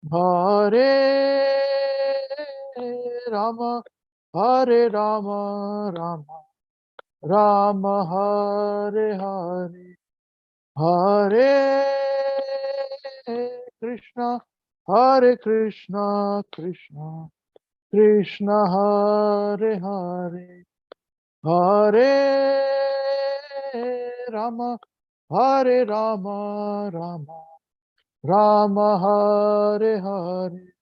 Hare Rama, Hare Rama, Rama Rama, Hare Hare, Hare Krishna, Hare Krishna, Krishna Krishna, Hare Hare, Hare Rama, Hare Rama, Rama Rama, Hare Hare.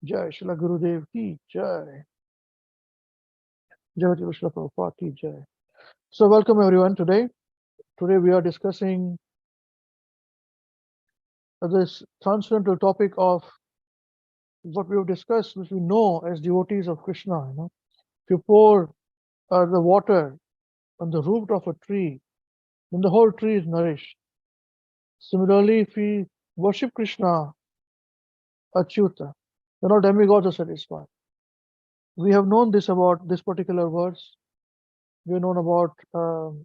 Jai Shri Gurudev ki Jai. Jai Shri Prabhupada ki Jai. So welcome everyone today. Today we are discussing this transcendental topic of what we have discussed, which we know as devotees of Krishna. If you pour the water on the root of a tree, then the whole tree is nourished. Similarly, if we worship Krishna, Achyuta, then all demigods are satisfied. We have known this about this particular verse. We have known about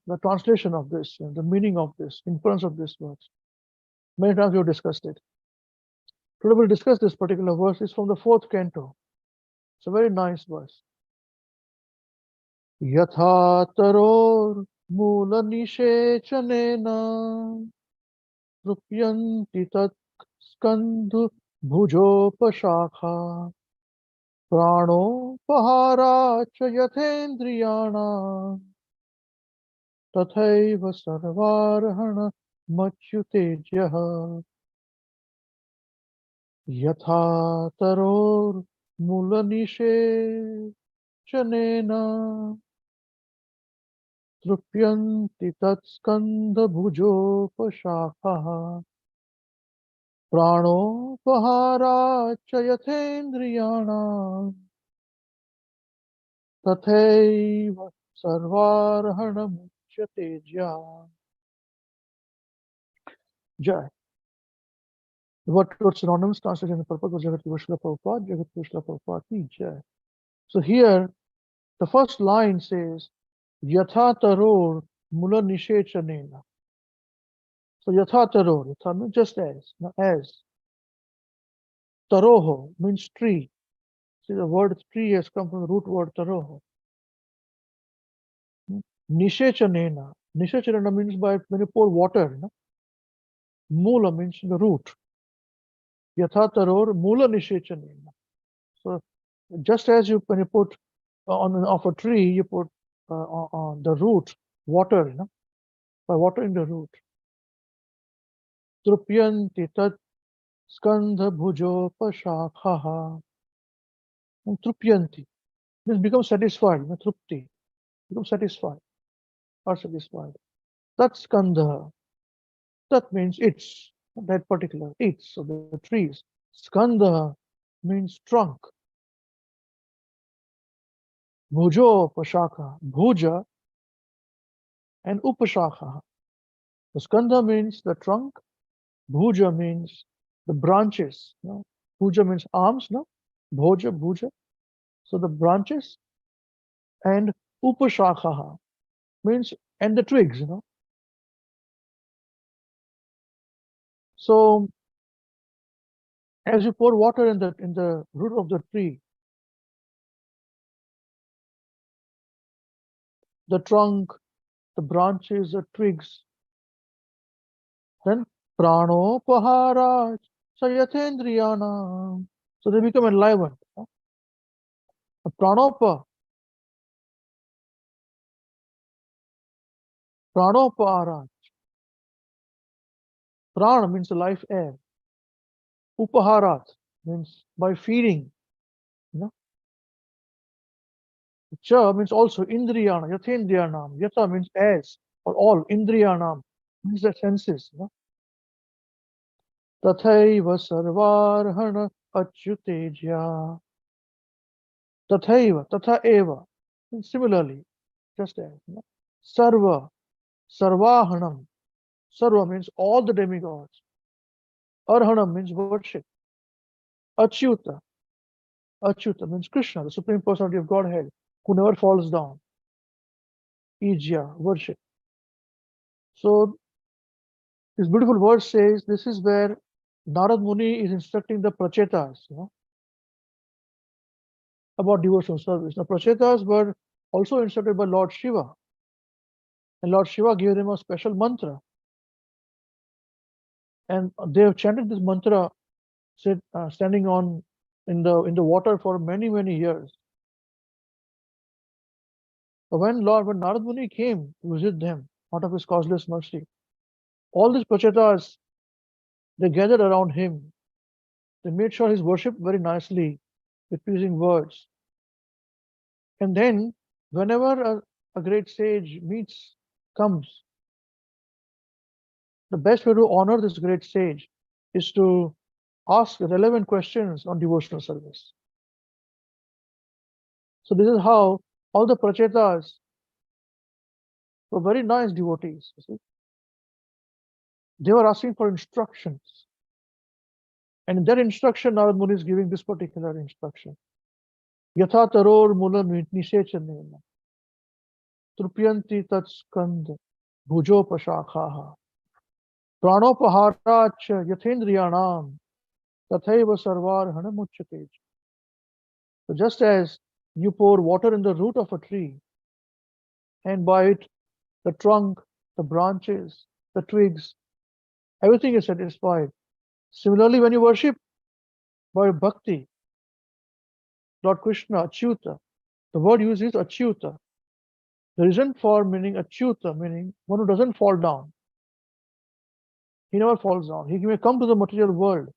the translation of this, the meaning of this, inference of this verse. Many times we have discussed it. Today we'll discuss this particular verse. It's from the 4th canto. It's a very nice verse. Yatha taror mula nishechanena rupyanti tat skandhu bhujopashakha prano pahara cha yathendriyana tathaiva sarvarhana machyutejyaha yatha taror mula nishechanena Trupyanti tatskandha bhujopashakha prano pahara cha yathendriyana tathaiva sarvarhana muchyate jya. Jai. The word synonymous translated in the purpose of Jagat Guru Srila Prabhupada, Jagat Guru Srila Prabhupada ki Jai. So here, the first line says, Yatha taror mula nishechanena. So yatha taror, yatha means just as. Taroho means tree. See, the word tree has come from the root word taroho. Nishechanena. Nishechanena means by when you pour water. Mula means the root. Yatha taror mula nishechanena. So just as you when you put of a tree, you put on the root water, by watering the root. Trupyanti tat skandha bhujo pashakhaha. Trupyanti means become satisfied, trupti, become satisfied, are satisfied. Tat skandha, tat means it's, that particular, it's, so the trees. Skandha means trunk. Bhujo pashakha, bhuja and upashakha. The skandha means the trunk, bhuja means the branches. Bhuja means arms, bhoja, bhuja. So the branches, and upashakha means and the twigs, So as you pour water in the root of the tree, the trunk, the branches, the twigs, then prano pahara sayathendriyana. So they become enlivened. Pranopa Pranopaharat. Prana means the life air. Upaharat means by feeding. Cha means also Indriyana, Yathendriyanam. Yata means as, or all. Indriyanam means the senses. Tathaiva sarvarhana achyutejya. Tathaiva, tatha eva. And similarly, just as. Sarva, sarvahanam. Sarva means all the demigods. Arhanam means worship. Achyuta. Achyuta means Krishna, the Supreme Personality of Godhead, who never falls down. Ijya, worship. So this beautiful verse says this is where Narad Muni is instructing the Prachetas, about devotional service. Now, Prachetas were also instructed by Lord Shiva, and Lord Shiva gave them a special mantra, and they have chanted this mantra, standing in the water for many years. But when Narad Muni came to visit them out of his causeless mercy, all these Prachetas, they gathered around him. They made sure he's worshipped very nicely with pleasing words. And then, whenever a great sage comes, the best way to honor this great sage is to ask relevant questions on devotional service. So this is how all the Prachetas were very nice devotees. You see? They were asking for instructions. And in that instruction, Narad Muni is giving this particular instruction. Yatha taror mula nisechanena trupyanti tat skand bhujopashakhaha pranopaharacha yathendriyanam tathaiva sarvar hanamuchyate. So just as you pour water in the root of a tree, and by it, the trunk, the branches, the twigs, everything is satisfied. Similarly, when you worship by bhakti, Lord Krishna, Achyuta, the word used is Achyuta. The reason for meaning Achyuta, meaning one who doesn't fall down. He never falls down. He may come to the material world,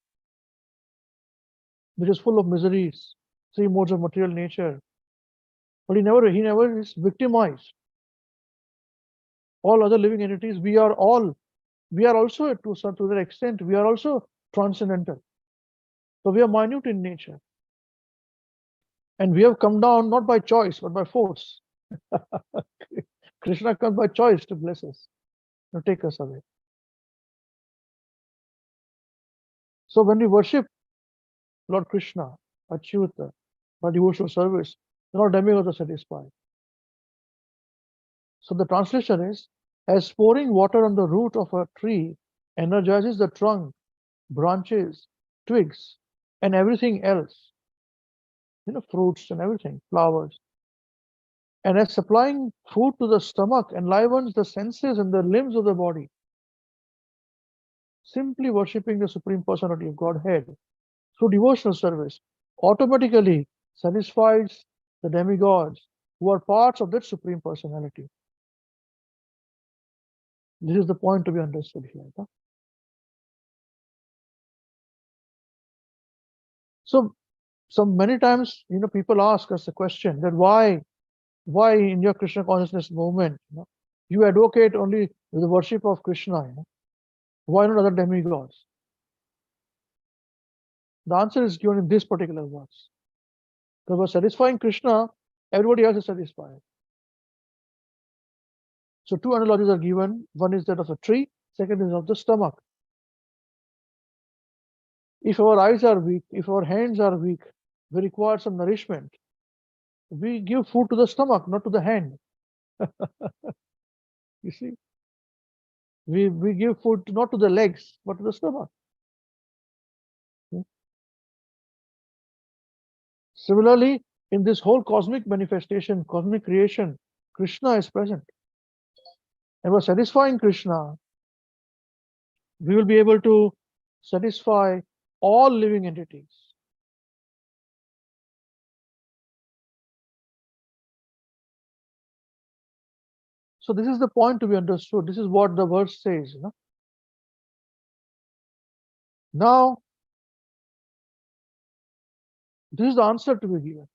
which is full of miseries, three modes of material nature, but he never is victimized. All other living entities, we are also to that extent, we are also transcendental. So we are minute in nature. And we have come down not by choice, but by force. Krishna comes by choice to bless us, to take us away. So when we worship Lord Krishna, Achyuta, by devotional service, then all demigods are satisfied. So the translation is, as pouring water on the root of a tree energizes the trunk, branches, twigs, and everything else, fruits and everything, flowers. And as supplying food to the stomach enlivens the senses and the limbs of the body, simply worshipping the Supreme Personality of Godhead through devotional service automatically satisfies the demigods who are parts of that Supreme Personality. This is the point to be understood here. So many times, people ask us the question that why in your Krishna consciousness movement, you advocate only the worship of Krishna, why not other demigods? The answer is given in this particular verse. Because by satisfying Krishna, everybody else is satisfied. So two analogies are given. One is that of a tree, second is of the stomach. If our eyes are weak, if our hands are weak, we require some nourishment. We give food to the stomach, not to the hand. You see? We give food not to the legs, but to the stomach. Similarly, in this whole cosmic manifestation, cosmic creation, Krishna is present. And by satisfying Krishna, we will be able to satisfy all living entities. So this is the point to be understood. This is what the verse says. Now, this is the answer to be given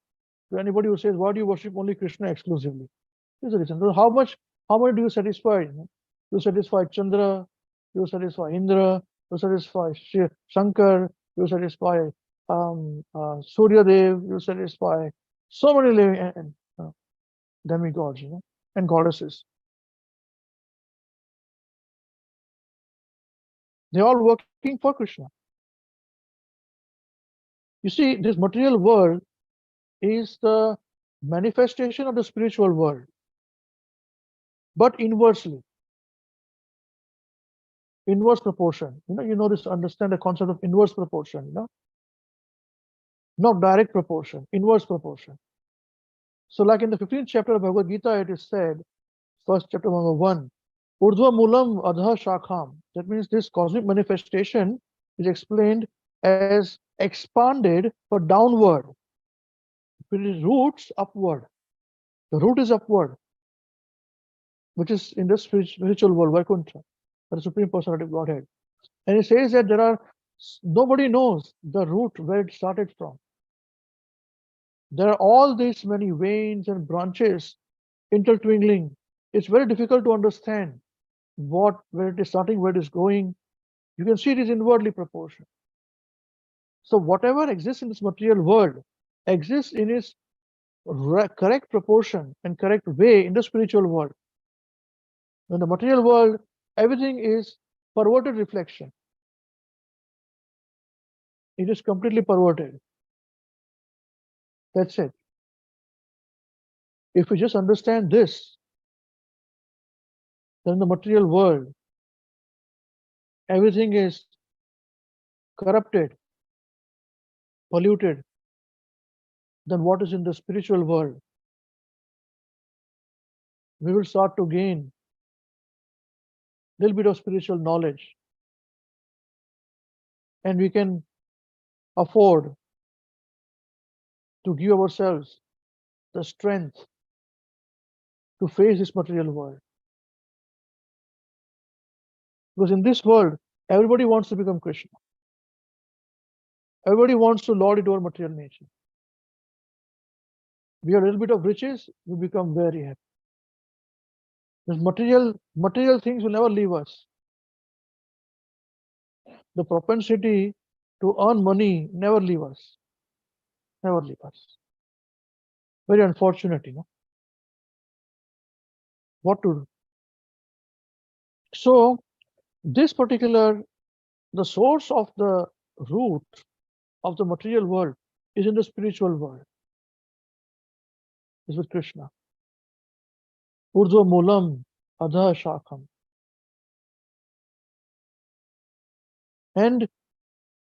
to anybody who says, why do you worship only Krishna exclusively? Here's the reason. So how much do you satisfy? You satisfy Chandra, you satisfy Indra, you satisfy Shankar, you satisfy Surya Dev, you satisfy so many living demigods, and goddesses. They're all working for Krishna. You see, this material world is the manifestation of the spiritual world, but inversely. inverse proportion. Understand the concept of inverse proportion, not direct proportion, inverse proportion. So like in the 15th chapter of Bhagavad Gita, it is said, first chapter number 1, Urdhva Mulam Adha Shakham. That means this cosmic manifestation is explained as expanded for downward. It is roots upward. The root is upward, which is in the spiritual world, Vaikuntha, the Supreme Personality of Godhead. And it says that nobody knows the root where it started from. There are all these many veins and branches intertwining. It's very difficult to understand where it is starting, where it is going. You can see it is inwardly proportioned. So whatever exists in this material world exists in its correct proportion and correct way in the spiritual world. In the material world, everything is perverted reflection. It is completely perverted. That's it. If we just understand this, then in the material world, everything is corrupted, polluted, than what is in the spiritual world. We will start to gain a little bit of spiritual knowledge, and we can afford to give ourselves the strength to face this material world. Because in this world, everybody wants to become Krishna. Everybody wants to lord it over material nature. We have a little bit of riches, we become very happy. This material things will never leave us. The propensity to earn money never leave us. Never leave us. Very unfortunate, What to do? So this particular, the source of the root of the material world is in the spiritual world. Is with Krishna. Urdhva Mulam Adha Shakham. And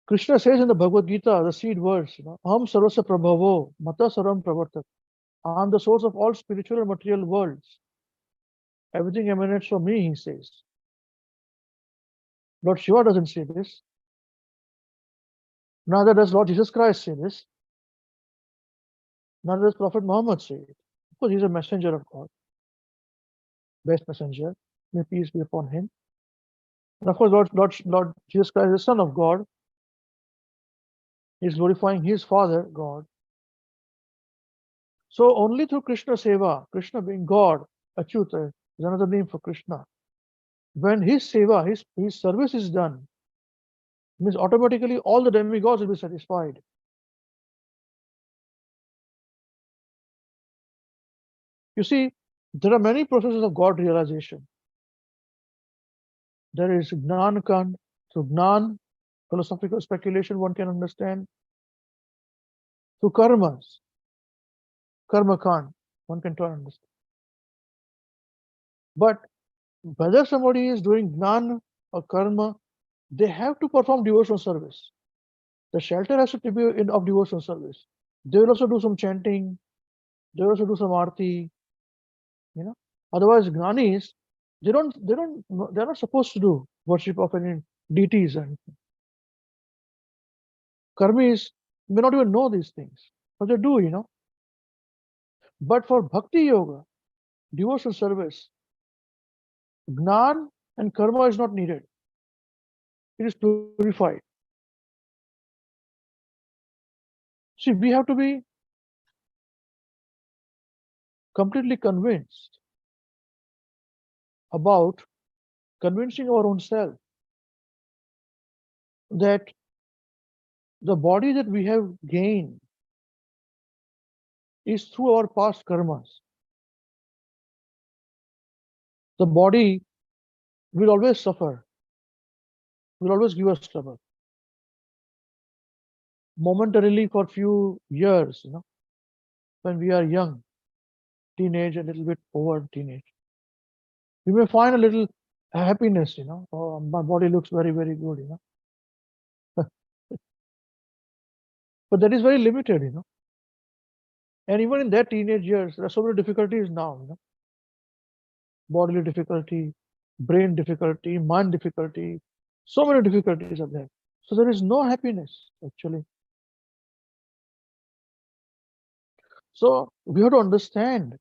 Krishna says in the Bhagavad Gita, the seed verse, Aham Sarvasya Prabhavo Mata Sarvam Pravartak. I am the source of all spiritual and material worlds. Everything emanates from me, he says. Lord Shiva doesn't say this. Neither does Lord Jesus Christ say this. Neither does Prophet Muhammad say it. Because he's a messenger of God. Best messenger. May peace be upon him. And of course, Lord Jesus Christ is the Son of God. He's glorifying his Father, God. So only through Krishna Seva, Krishna being God, Achyuta is another name for Krishna. When his Seva, his service is done, means automatically all the demigods will be satisfied. You see, there are many processes of God realization. There is Gnan Kand, through Gnan, philosophical speculation one can understand. Through karmas, Karma Kand, one can try to understand. But whether somebody is doing Gnan or Karma, they have to perform devotional service. The shelter has to be of devotional service. They will also do some chanting, they will also do some arti, Otherwise, Gnanis, they're not supposed to do worship of any deities or anything. Karmis may not even know these things, but they do, But for Bhakti Yoga, devotional service, Gnan and Karma is not needed. It is purified. See, we have to be completely convinced about convincing our own self that the body that we have gained is through our past karmas. The body will always suffer, will always give us trouble. Momentarily for few years, when we are young, teenage, a little bit over teenage. We may find a little happiness, oh, my body looks very, very good, but that is very limited, and even in that teenage years, there are so many difficulties now, bodily difficulty, brain difficulty, mind difficulty, so many difficulties are there. So there is no happiness actually. So we have to understand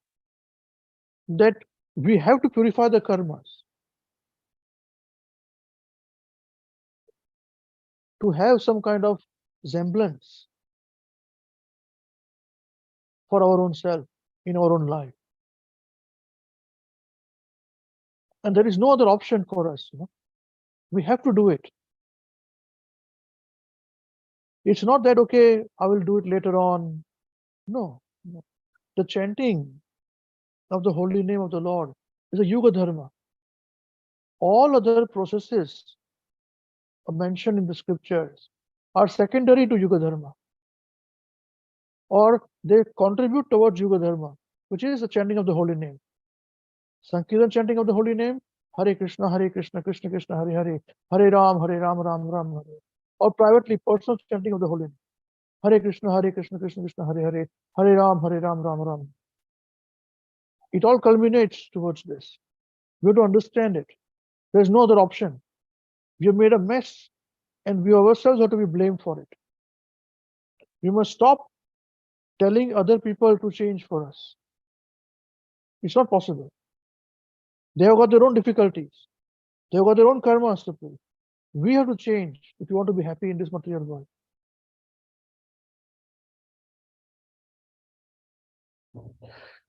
that we have to purify the karmas to have some kind of semblance for our own self in our own life. And there is no other option for us. We have to do it. It's not that, okay, I will do it later on. No. The chanting of the holy name of the Lord is a yuga dharma. All other processes mentioned in the scriptures are secondary to yuga dharma, or they contribute towards yuga dharma, which is the chanting of the holy name. Sankirtan chanting of the holy name, Hare Krishna, Krishna Krishna, Hare Hare, Hare Ram, Ram Ram Hare. Or privately, personal chanting of the holy name, Hare Krishna, Krishna Krishna, Hare Hare, Hare Ram, Ram Ram. It all culminates towards this. We have to understand it. There's no other option. We have made a mess, and we ourselves have to be blamed for it. We must stop telling other people to change for us. It's not possible. They have got their own difficulties. They have got their own karmas to pay. We have to change if you want to be happy in this material world.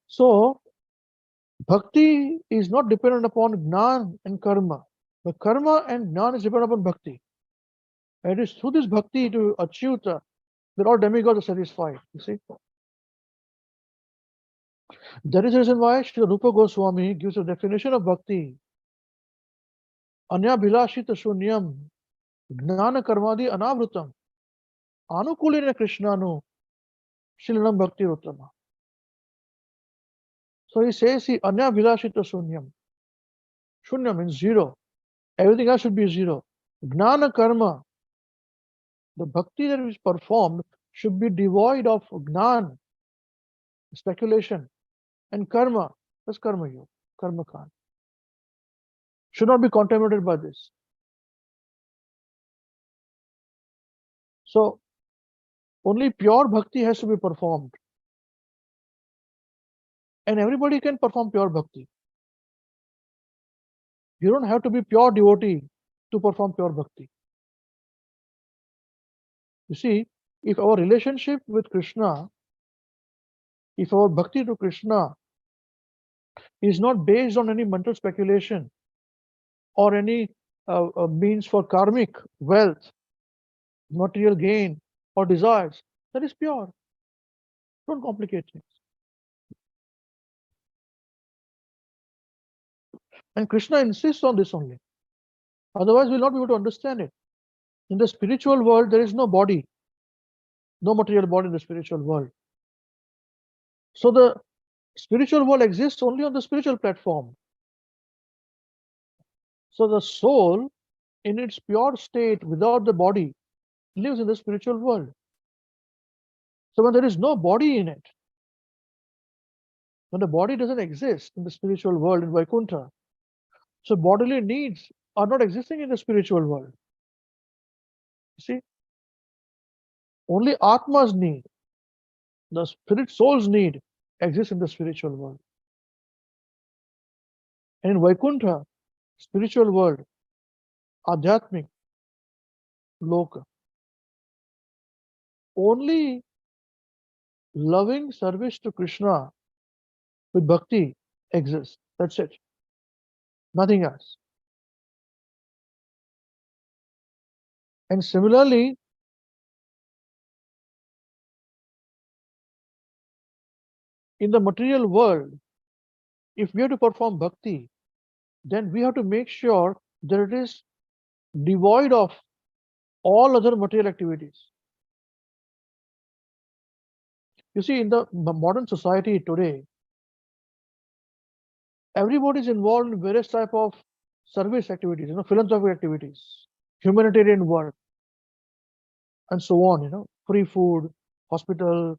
So, bhakti is not dependent upon jnana and karma. The karma and jnana is dependent upon bhakti. And it is through this bhakti to achieve that all demigods are satisfied. You see? That is the reason why Srila Rupa Goswami gives a definition of bhakti. Anya bhilashita shunyam gnana karmadi anavrutam anukulina krishnanu shilanam bhakti uttama. So he says, anya bhilashita shunyam. Shunya means zero. Everything else should be zero. Gnana karma, the bhakti that is performed, should be devoid of gnan, speculation, and karma. That's karma yoga, karma khan. Should not be contaminated by this. So only pure bhakti has to be performed. And everybody can perform pure bhakti. You don't have to be pure devotee to perform pure bhakti. You see, if our relationship with Krishna, if our bhakti to Krishna is not based on any mental speculation or any means for karmic wealth, material gain, or desires, that is pure. Don't complicate things. And Krishna insists on this only. Otherwise, we'll not be able to understand it. In the spiritual world, there is no body, no material body in the spiritual world. So the spiritual world exists only on the spiritual platform. So the soul, in its pure state, without the body, lives in the spiritual world. So when there is no body in it, when the body doesn't exist in the spiritual world in Vaikuntha, so bodily needs are not existing in the spiritual world. You see, only Atma's need, the spirit soul's need, exists in the spiritual world. And in Vaikuntha, spiritual world, Adhyatmic, Loka, only loving service to Krishna with bhakti exists. That's it. Nothing else. And similarly, in the material world, if we have to perform bhakti, then we have to make sure that it is devoid of all other material activities. You see, in the modern society today, everybody is involved in various type of service activities, philanthropic activities, humanitarian work, and so on, free food, hospital,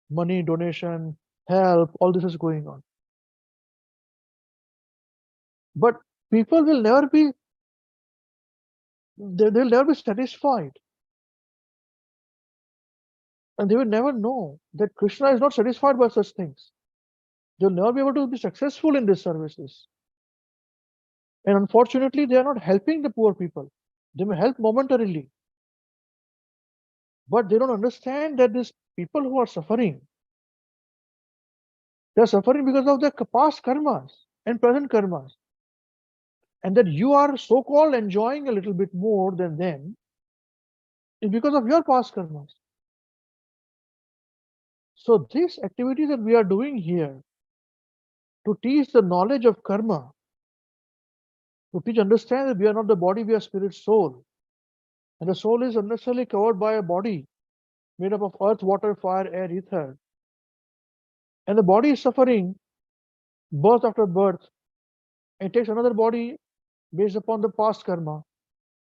money donation, help, all this is going on. But people will never be, they'll never be satisfied. And they will never know that Krishna is not satisfied by such things. They'll never be able to be successful in these services. And unfortunately, they are not helping the poor people. They may help momentarily, but they don't understand that these people who are suffering, they are suffering because of their past karmas and present karmas. And that you are so-called enjoying a little bit more than them is because of your past karmas. So these activities that we are doing here to teach the knowledge of karma, to teach understand that we are not the body, we are spirit soul. And the soul is unnecessarily covered by a body made up of earth, water, fire, air, ether. And the body is suffering birth after birth. It takes another body based upon the past karma.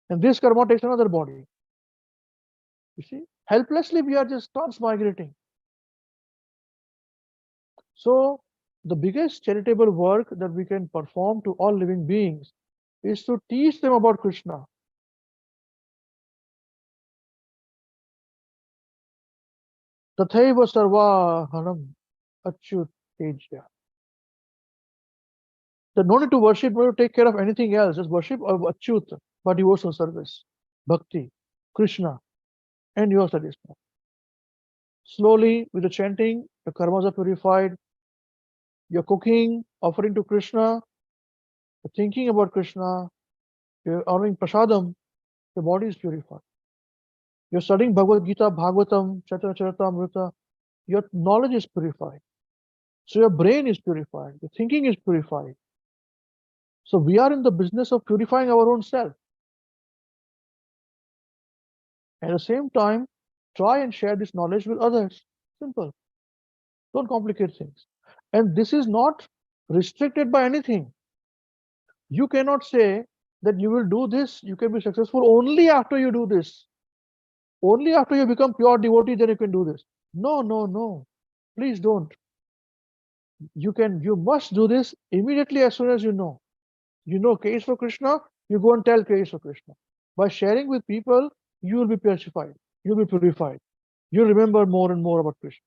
And this karma takes another body. You see, helplessly we are just transmigrating. So the biggest charitable work that we can perform to all living beings is to teach them about Krishna. Tathaiva sarvahanam achyutejya. That no need to worship, no need to take care of anything else, just worship of Achyut by devotional service, bhakti, Krishna, and you are satisfied. Slowly, with the chanting, the karmas are purified. You're cooking, offering to Krishna, you're thinking about Krishna, you're honoring prasadam, your body is purified. You're studying Bhagavad Gita, Bhagavatam, Chaitanya Charitamrita, your knowledge is purified. So your brain is purified, your thinking is purified. So we are in the business of purifying our own self. At the same time, try and share this knowledge with others. Simple. Don't complicate things. And this is not restricted by anything. You cannot say that you will do this, you can be successful only after you do this. Only after you become pure devotee, then you can do this. No, no, no. Please don't. You must do this immediately as soon as you know. You know K is for Krishna, you go and tell K is for Krishna. By sharing with people, you will be purified. You'll be purified. You'll remember more and more about Krishna.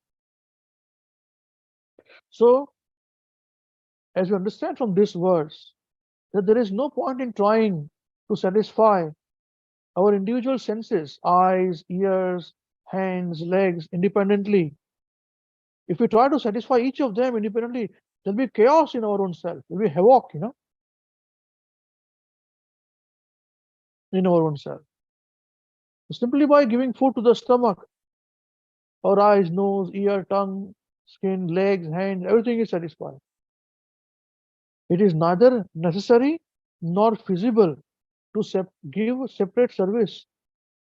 So, as we understand from this verse, that there is no point in trying to satisfy our individual senses, eyes, ears, hands, legs, independently. If we try to satisfy each of them independently, there'll be chaos in our own self. There'll be havoc, in our own self. Simply by giving food to the stomach, our eyes, nose, ear, tongue, skin, legs, hands, everything is satisfied. It is neither necessary nor feasible to give separate service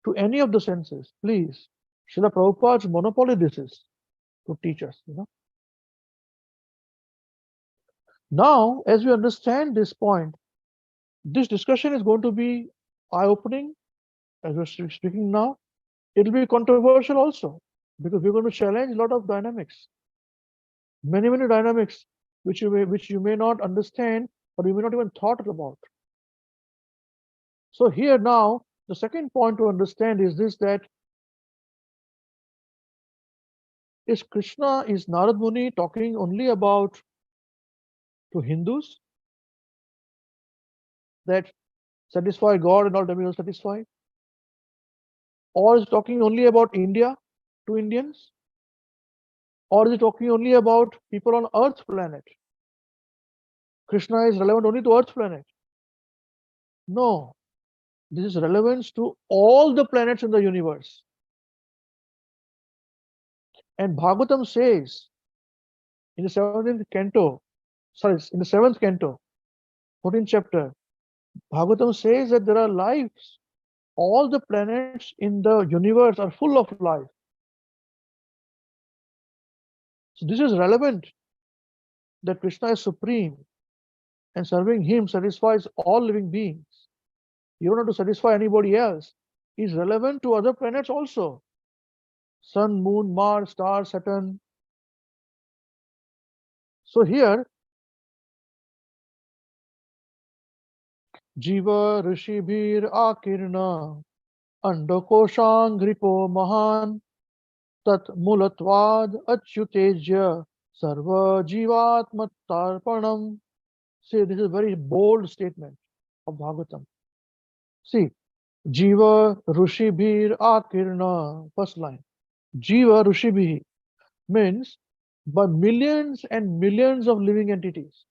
to any of the senses. Please, Srila Prabhupada's monopoly this is to teach us. Now, as we understand this point, this discussion is going to be eye-opening as we're speaking now. It will be controversial also because we're going to challenge a lot of dynamics, many dynamics which you may not understand or you may not even thought about. So here now, the second point to understand is this, that is Narad Muni talking only about to Hindus that satisfy God and all demigods satisfied? Or is talking only about India to Indians? Or is it talking only about people on Earth planet? Krishna is relevant only to Earth planet. No, this is relevance to all the planets in the universe. And Bhagavatam says in the seventh canto, 14th chapter, Bhagavatam says that there are lives. All the planets in the universe are full of life. So this is relevant that Krishna is supreme. and serving him satisfies all living beings. You don't have to satisfy anybody else. Is relevant to other planets also. Sun, Moon, Mars, Star, Saturn. So here, Jiva Rishibhir Akirna Andakoshanghripo Mahan Tat Mulatvad Achyutejya Sarva Jivatmattarpanam. See, this is a very bold statement of Bhagavatam. See, Jiva Rushibhir Akirna, first line. Jiva Rushibhi means by millions and millions of living entities.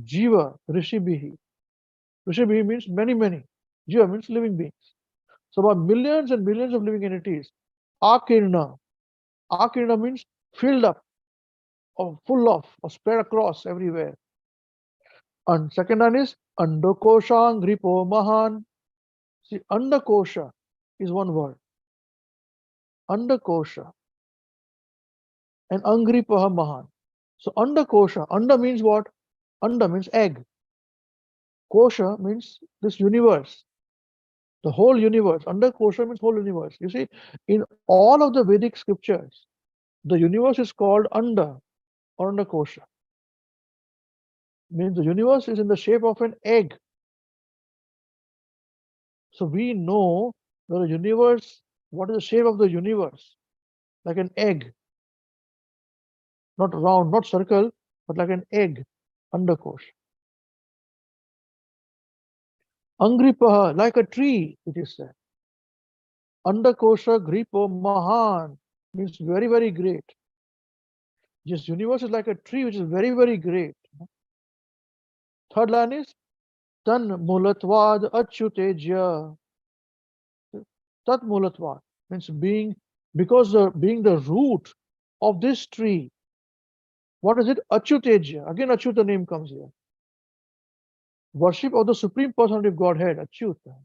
Jiva Rishibhi. Rishibhi means many, many. Jiva means living beings. So by millions and millions of living entities, Akirna. Akirna means filled up, or full of, or spread across everywhere. And second one is Andakosha Gripo Mahan. See, Andakosha is one word. Andakosha and Angripaha Mahan. So Andakosha, Anda means what? Anda means egg. Kosha means this universe, the whole universe. Andakosha means whole universe. You see, in all of the Vedic scriptures, the universe is called Anda or Andakosha. Means the universe is in the shape of an egg. So we know that the universe, what is the shape of the universe? Like an egg. Not round, not circle, but like an egg, Andakosha. Angripaha, like a tree, it is said. Andakosha Gripo Mahan means very, very great. This universe is like a tree which is very, very great. Third line is Tan Mulatvad Achyutejya. Tat Mulatvad means being, because being the root of this tree. What is it? Achyutejya. Again, Achyuta name comes here. Worship of the Supreme Personality of Godhead, Achyuta,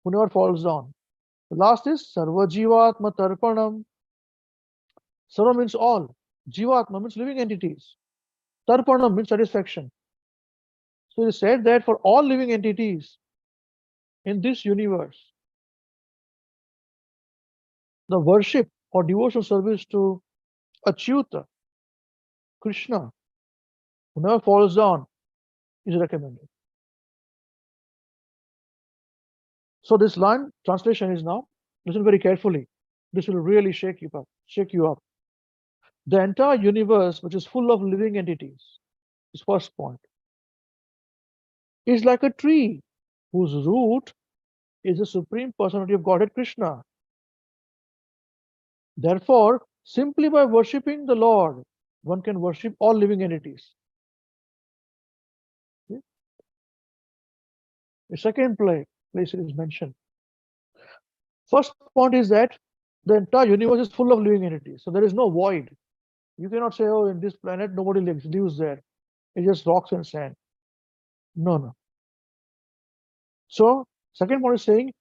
who never falls down. The last is Sarva Jivatma Tarpanam. Sarva means all. Jivatma means living entities. Tarpanam means satisfaction. So it is said that for all living entities in this universe, the worship or devotional service to Achyuta, Krishna, who never falls down, is recommended. So this line translation is now, listen very carefully. This will really shake you up, shake you up. The entire universe, which is full of living entities, is first point, is like a tree whose root is the Supreme Personality of Godhead Krishna. Therefore, simply by worshipping the Lord, one can worship all living entities. Okay? The second place it is mentioned. First point is that the entire universe is full of living entities. So there is no void. You cannot say, oh, in this planet, nobody lives there. It's just rocks and sand. No, no. So, second point is saying,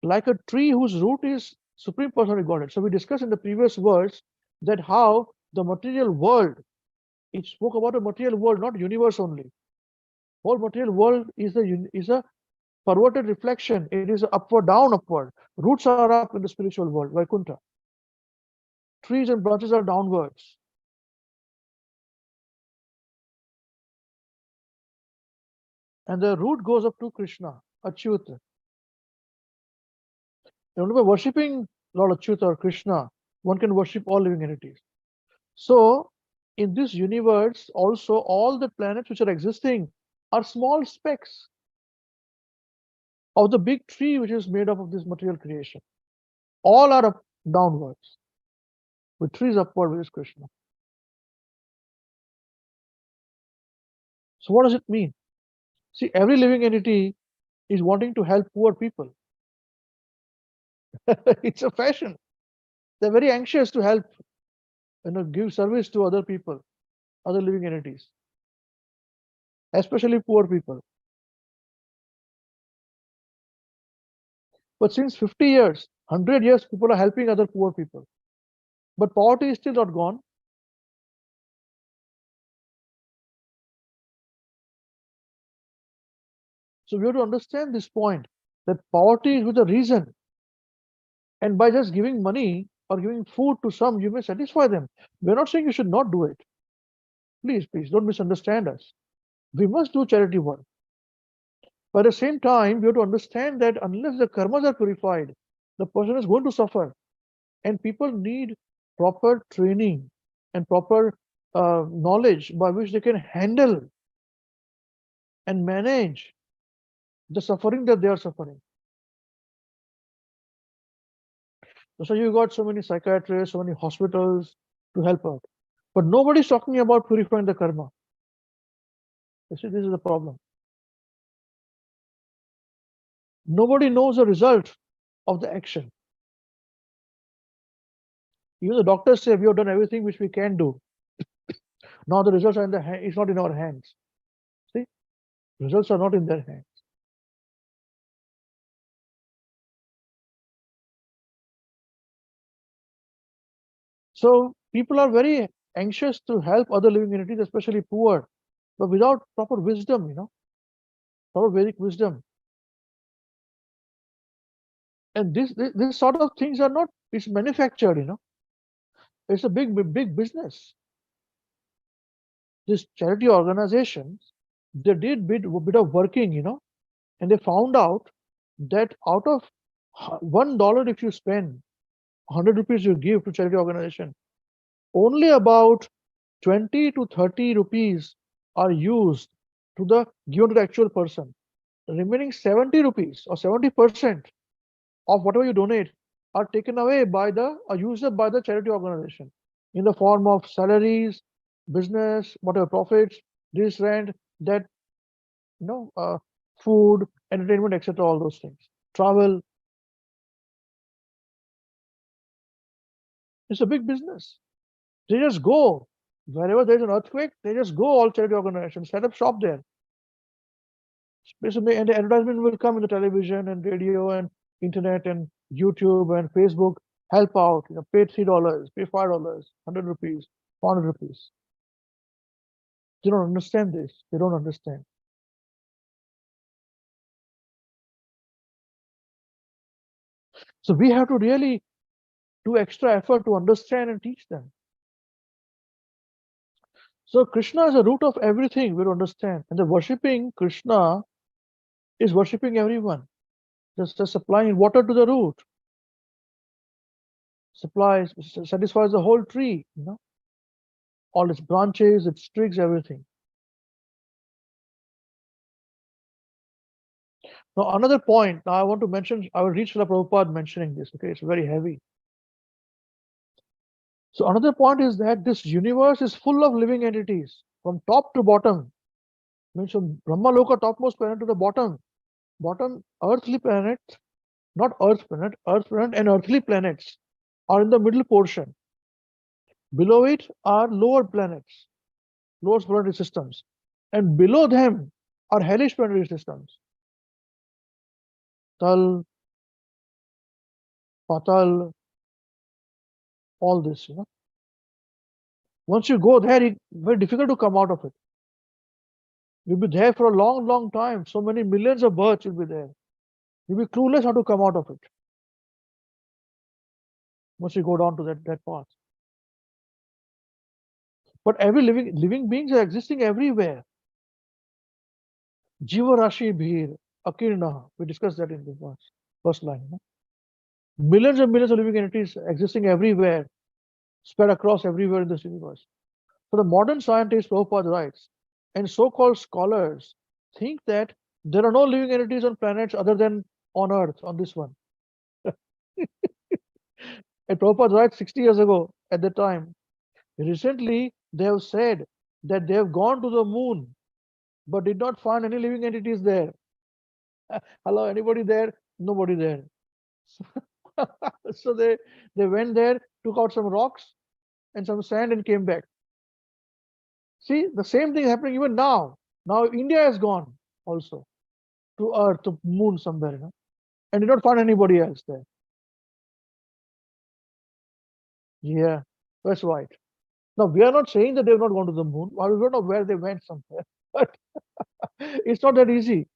like a tree whose root is Supreme Personality of Godhead. So we discussed in the previous verse that how the material world, it spoke about a material world, not universe only. Whole material world is a perverted reflection. It is upward, down, upward. Roots are up in the spiritual world, Vaikuntha. Trees and branches are downwards. And the root goes up to Krishna, Achyuta. And only by worshipping Lord Achyuta or Krishna, one can worship all living entities. So, in this universe, also all the planets which are existing are small specks of the big tree which is made up of this material creation. All are up downwards, with trees upward, which is Krishna. So, what does it mean? See, every living entity is wanting to help poor people. It's a fashion. They're very anxious to help, give service to other people, other living entities, especially poor people. But since 50 years, 100 years, people are helping other poor people. But poverty is still not gone. So we have to understand this point that poverty is with a reason. And by just giving money or giving food to some, you may satisfy them. We're not saying you should not do it. Please don't misunderstand us. We must do charity work. But at the same time, we have to understand that unless the karmas are purified, the person is going to suffer. And people need proper training and proper knowledge by which they can handle and manage the suffering that they are suffering. So you got so many psychiatrists, so many hospitals to help out. But nobody's talking about purifying the karma. You see, this is the problem. Nobody knows the result of the action. Even the doctors say we have done everything which we can do. Now the results are in the hand, it's not in our hands. See, results are not in their hands. So people are very anxious to help other living entities, especially poor, but without proper wisdom, proper Vedic wisdom. And this sort of things are not, it's manufactured. It's a big business. This charity organizations, they did bit of working, and they found out that out of $1 if you spend, 100 rupees you give to charity organization, only about 20 to 30 rupees are used to the given to the actual person. The remaining 70 rupees or 70% of whatever you donate are taken away by are used up by the charity organization in the form of salaries, business, whatever profits, this rent, that, food, entertainment, etc. All those things, travel. It's a big business. They just go wherever there's an earthquake. They just go all charity organizations, set up shop there. Basically, and the advertisement will come in the television and radio and internet and YouTube and Facebook. Help out, pay $3, pay $5, 100 rupees, 400 rupees. They don't understand this. They don't understand. So we have to really do extra effort to understand and teach them. So Krishna is the root of everything, we understand. And the worshipping Krishna is worshipping everyone. Just supplying water to the root. Supplies, satisfies the whole tree, all its branches, its twigs, everything. Now, another point, now I want to mention, I will read Srila Prabhupada mentioning this, okay? It's very heavy. So another point is that this universe is full of living entities from top to bottom. Means from Brahma Loka, topmost planet, to the bottom earthly planet, not Earth planet and earthly planets are in the middle portion. Below it are lower planets, lower planetary systems. And below them are hellish planetary systems. Tal, Patal, all this, Once you go there, it's very difficult to come out of it. You'll be there for a long time. So many millions of births you'll be there. You'll be clueless how to come out of it. Once you go down to that path. But every living beings are existing everywhere. Jiva Rashi Bhir, Akirna. We discussed that in the first line. Millions and millions of living entities existing everywhere, spread across everywhere in this universe. So the modern scientist Prabhupada writes, and so-called scholars think that there are no living entities on planets other than on Earth, on this one. And Prabhupada writes 60 years ago at the time. Recently, they have said that they have gone to the moon, but did not find any living entities there. Hello, anybody there? Nobody there. So they went there, took out some rocks and some sand and came back. See, the same thing happening even now. Now India has gone also to Earth, to moon somewhere, and did not find anybody else there. Yeah, that's right. Now we are not saying that they have not gone to the moon. Well, we don't know where they went somewhere, but it's not that easy.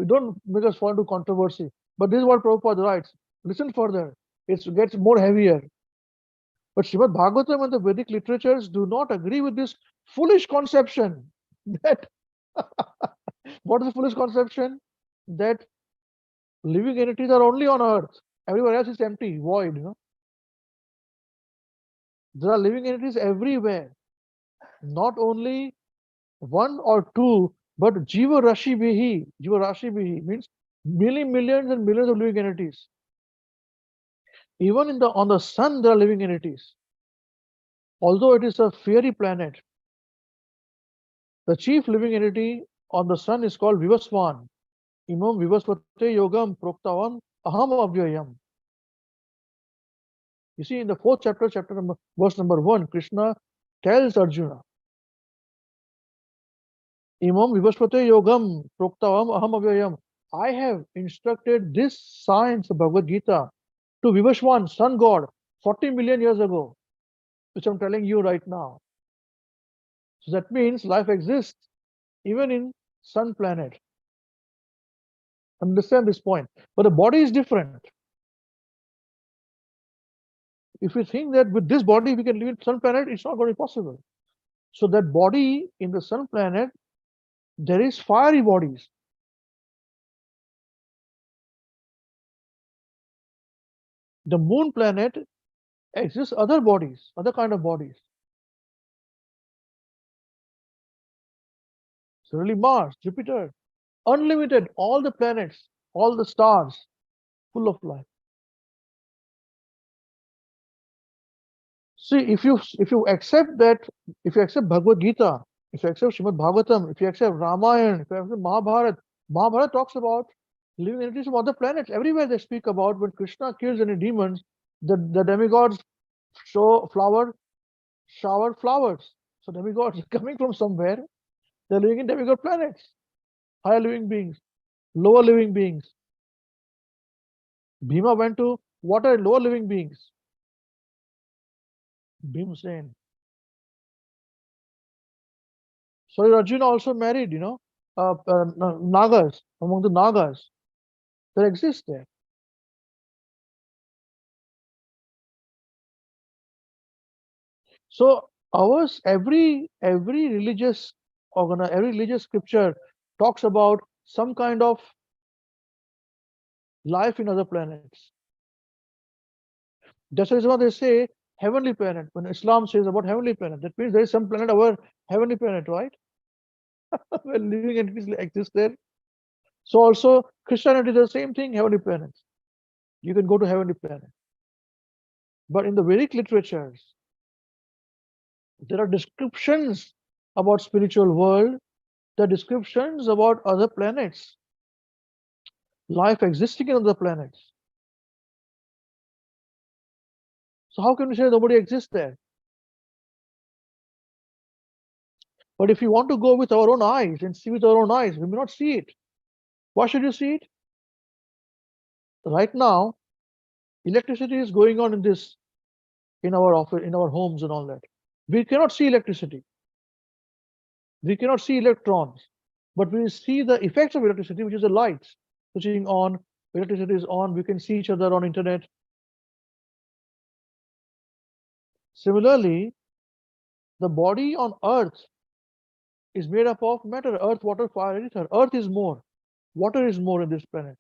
Don't make us fall into controversy. But this is what Prabhupada writes. Listen further. It gets more heavier. But Srimad Bhagavatam and the Vedic literatures do not agree with this foolish conception that what is the foolish conception? That living entities are only on earth. Everywhere else is empty, void, There are living entities everywhere. Not only one or two, but Jiva Rashi Bihi. Jiva Rashi Bihi means millions and millions of living entities. Even on the sun, there are living entities. Although it is a fiery planet, the chief living entity on the sun is called Vivaswan. Imam Vivasvate Yogam Proktavan Aham Avyayam. You see, in the fourth chapter, verse number 1, Krishna tells Arjuna, Imam Vivasvate Yogam Proktavam Aham Avyayam. I have instructed this science of Bhagavad Gita to Vivaswan, sun god, 40 million years ago, which I'm telling you right now. So that means life exists even in sun planet. Understand this point. But the body is different. If we think that with this body we can live in sun planet, it's not going to be possible. So that body in the sun planet, there is fiery bodies. The moon planet exists other bodies, other kind of bodies. Similarly, Mars, Jupiter, unlimited, all the planets, all the stars, full of life. See, if you accept that, if you accept Bhagavad Gita, if you accept Srimad Bhagavatam, if you accept Ramayana, if you accept Mahabharata talks about living entities of other planets. Everywhere they speak about when Krishna kills any demons, the demigods shower flowers. So demigods are coming from somewhere. They're living in demigod planets, higher living beings, lower living beings. Bhima went to water lower living beings. Bhimsen. So Arjuna also married, Nagas, among the Nagas. That exist there. So ours, every religious every religious scripture talks about some kind of life in other planets. That's the reason why they say heavenly planet. When Islam says about heavenly planet, that means there is some planet our heavenly planet, right? Where living entities exist there. So also Christianity does the same thing, heavenly planets. You can go to heavenly planet. But in the Vedic literatures, there are descriptions about spiritual world, there are descriptions about other planets, life existing in other planets. So how can we say nobody exists there? But if you want to go with our own eyes and see with our own eyes, we may not see it. Why should you see it? Right now, electricity is going on in our office, in our homes and all that. We cannot see electricity. We cannot see electrons, but we see the effects of electricity, which is the lights switching on. Electricity is on. We can see each other on internet. Similarly, the body on Earth is made up of matter: earth, water, fire, and ether. Earth is more. Water is more in this planet.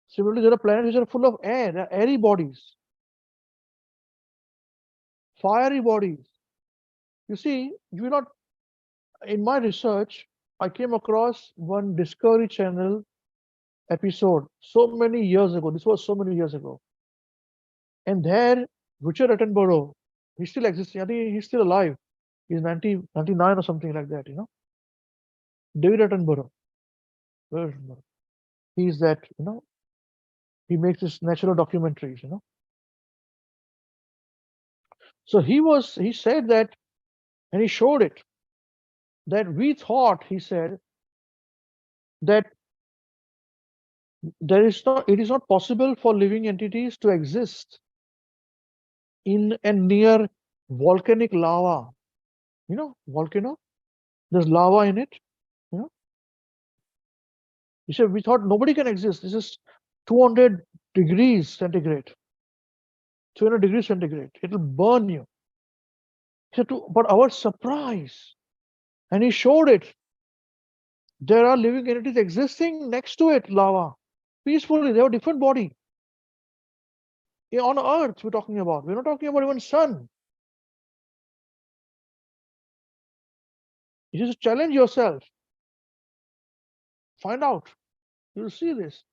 Similarly, there are planets which are full of air. There are airy bodies, fiery bodies. You see, you not. In my research, I came across one Discovery Channel episode so many years ago. This was so many years ago. And there, Richard Attenborough, he's still existing. I think he's still alive. He's 99 or something like that, David Attenborough. He's that, he makes this natural documentaries, So he said that, and he showed it, that we thought, he said, that it is not possible for living entities to exist in and near volcanic lava. Volcano? There's lava in it. You know, he said, we thought nobody can exist. This is 200 degrees centigrade, 200 degrees centigrade. It'll burn you. He said, but our surprise, and he showed it. There are living entities existing next to it, lava, peacefully. They have a different body. On Earth, we're talking about. We're not talking about even sun. You just challenge yourself. Find out. You'll see this.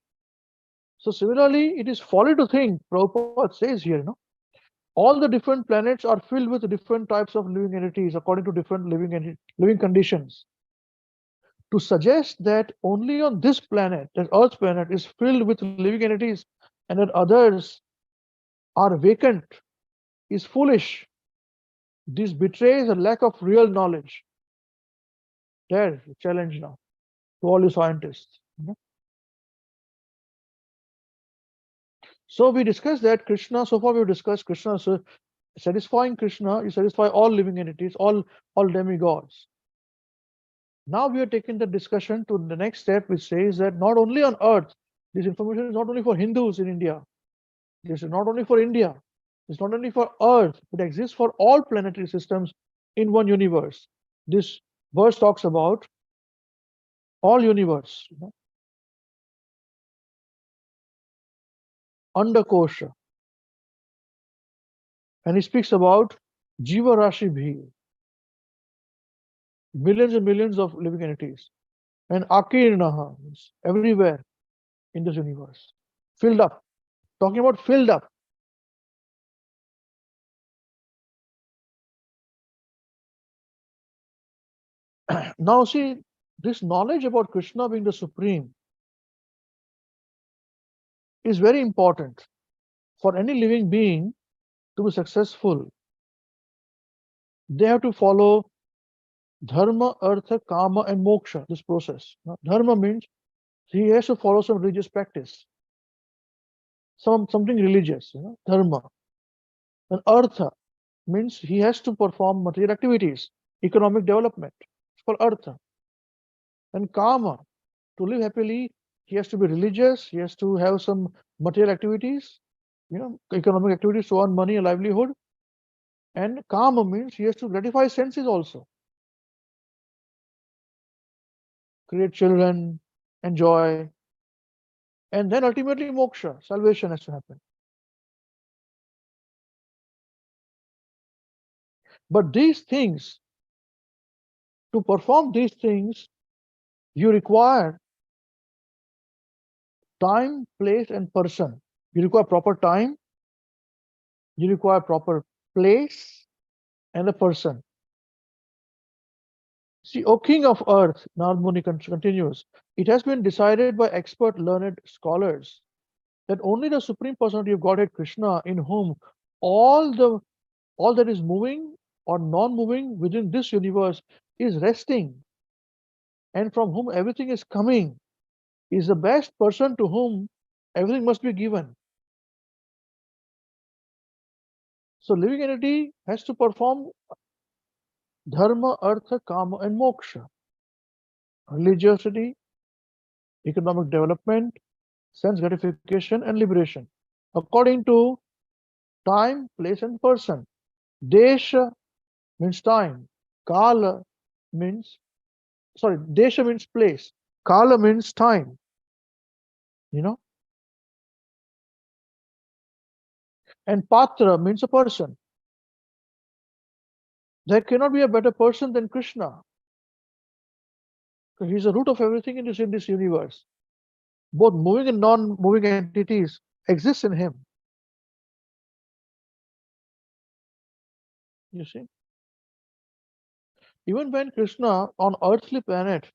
So similarly, it is folly to think, Prabhupada says here, all the different planets are filled with different types of living entities according to different living conditions. To suggest that only on this planet, that Earth planet, is filled with living entities and that others are vacant is foolish. This betrays a lack of real knowledge. There, challenge now to all you scientists. So we discussed that Krishna, so far we've discussed Krishna. So satisfying Krishna, you satisfy all living entities, all demigods. Now we are taking the discussion to the next step, which says that not only on Earth, this information is not only for Hindus in India, this is not only for India, it's not only for Earth, it exists for all planetary systems in one universe. This verse talks about all universe, Andakosha. And he speaks about Jiva Rashi Bhi, millions and millions of living entities. And Akirnaha means everywhere in this universe. Filled up. Talking about filled up. Now see, this knowledge about Krishna being the Supreme is very important for any living being to be successful. They have to follow Dharma, Artha, Kama, and Moksha, this process. Dharma means he has to follow some religious practice, something religious, Dharma. And Artha means he has to perform material activities, economic development. It's called Artha. And Kama, to live happily, he has to be religious, he has to have some material activities, economic activities to earn money, a livelihood. And Kama means he has to gratify senses also. Create children, enjoy. And then ultimately moksha, salvation has to happen. But these things, to perform these things, you require time, place, and person. You require proper time, you require proper place, and a person. See, O King of Earth, Narad Muni continues, it has been decided by expert learned scholars that only the Supreme Personality of Godhead Krishna, in whom all that is moving or non-moving within this universe is resting, and from whom everything is coming, is the best person to whom everything must be given. So living entity has to perform dharma, artha, kama, and moksha. Religiosity, economic development, sense gratification, and liberation. According to time, place, and person. Desha means time. Kala means, Desha means place. Kala means time. And Patra means a person. There cannot be a better person than Krishna. He's the root of everything in this universe. Both moving and non-moving entities exist in him. You see? Even when Krishna on earthly planet,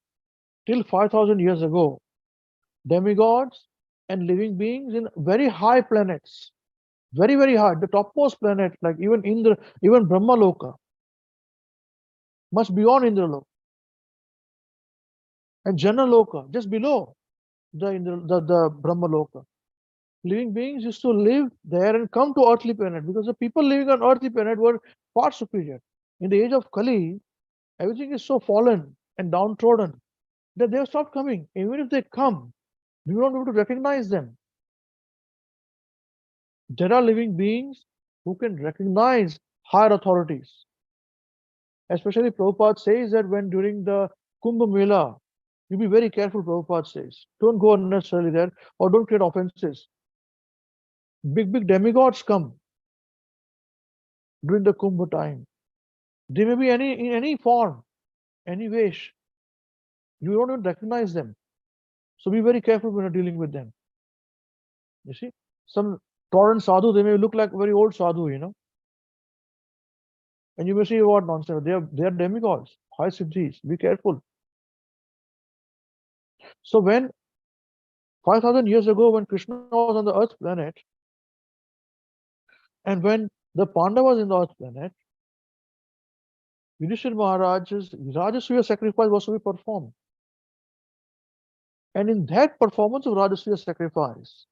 till 5,000 years ago, demigods and living beings in very high planets, very, very high, the topmost planet, like even Indra, even Brahma Loka, much beyond Indra Loka, and Jana Loka, just below the Brahma Loka. Living beings used to live there and come to earthly planet because the people living on earthly planet were far superior. In the age of Kali, Everything is so fallen and downtrodden that they have stopped coming. Even if they come, we won't be able to recognize them. There are living beings who can recognize higher authorities. Especially Prabhupada says that when during the Kumbh Mela, you be very careful, Prabhupada says. Don't go unnecessarily there or don't create offenses. Big demigods come during the Kumbh time. They may be in any form, any wish. You don't even recognize them. So be very careful when you're dealing with them. You see, some torrent sadhu, they may look like very old sadhu. And you may say, what nonsense? They are demigods, high siddhis. Be careful. So when 5,000 years ago, when Krishna was on the earth planet, and when the Pandavas in the earth planet, Yudhishthira Maharaj's Rajasuya sacrifice was to be performed. And in that performance of Rajasuya sacrifice,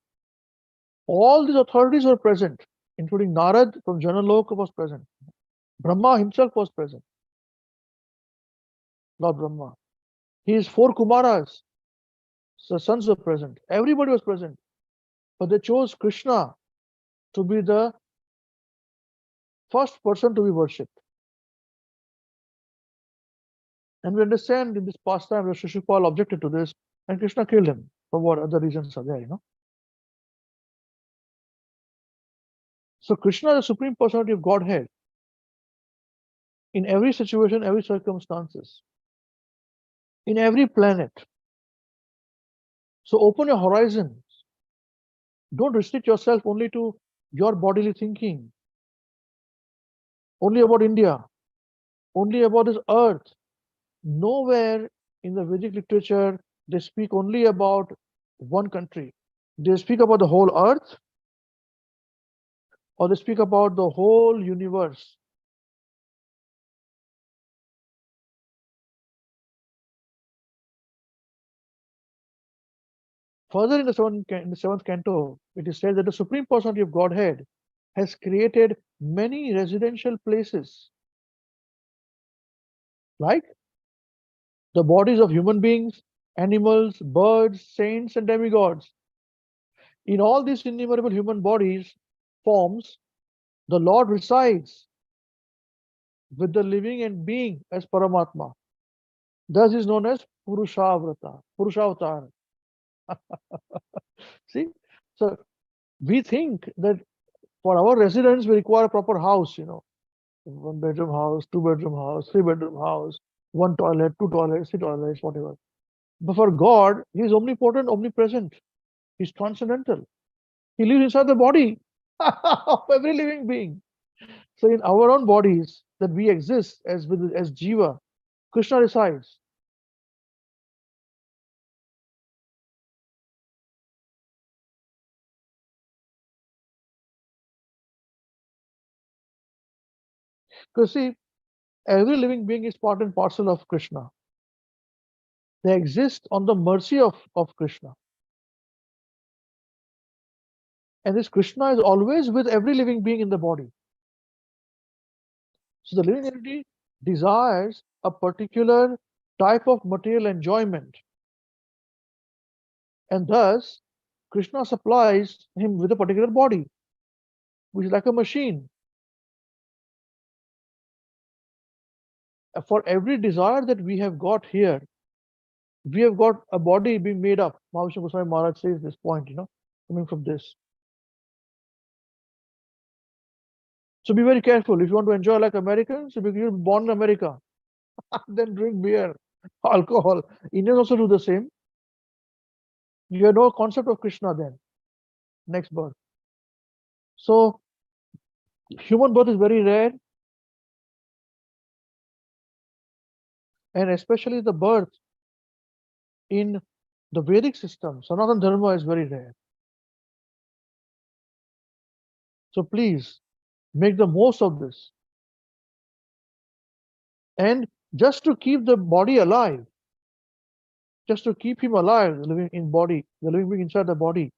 all these authorities were present, including Narad from Janaloka was present. Brahma himself was present. Lord Brahma. His 4 Kumaras, the sons were present. Everybody was present. But they chose Krishna to be the first person to be worshipped. And we understand in this pastime that Shishupal objected to this, and Krishna killed him for what other reasons are there. So Krishna is the Supreme Personality of Godhead in every situation, every circumstances, in every planet. So open your horizons. Don't restrict yourself only to your bodily thinking, only about India, only about this earth. Nowhere in the Vedic literature they speak only about one country. They speak about the whole earth, or they speak about the whole universe. Further in the seventh canto, it is said that the Supreme Personality of Godhead has created many residential places, like the bodies of human beings, animals, birds, saints, and demigods. In all these innumerable human bodies, forms, the Lord resides with the living and being as Paramatma. Thus is known as Purushaavatar. See, so we think that for our residence we require a proper house, 1 bedroom house, 2 bedroom house, 3 bedroom house, 1 toilet, 2 toilets, 3 toilets, whatever. But for God, He is omnipotent, omnipresent. He's transcendental. He lives inside the body of every living being. So in our own bodies that we exist as Jiva, Krishna resides. Because see, every living being is part and parcel of Krishna. They exist on the mercy of Krishna. And this Krishna is always with every living being in the body. So the living entity desires a particular type of material enjoyment. And thus, Krishna supplies him with a particular body, which is like a machine. For every desire that we have got here, we have got a body being made up. Mahavishnu Goswami Maharaj says this point, coming from this. So be very careful. If you want to enjoy like Americans, if you're born in America, then drink beer, alcohol. Indians also do the same. You have no concept of Krishna then, next birth. So human birth is very rare, and especially the birth in the Vedic system, Sanatana Dharma, is very rare. So please make the most of this. And just to keep the body alive, just to keep him alive, the living being inside the body,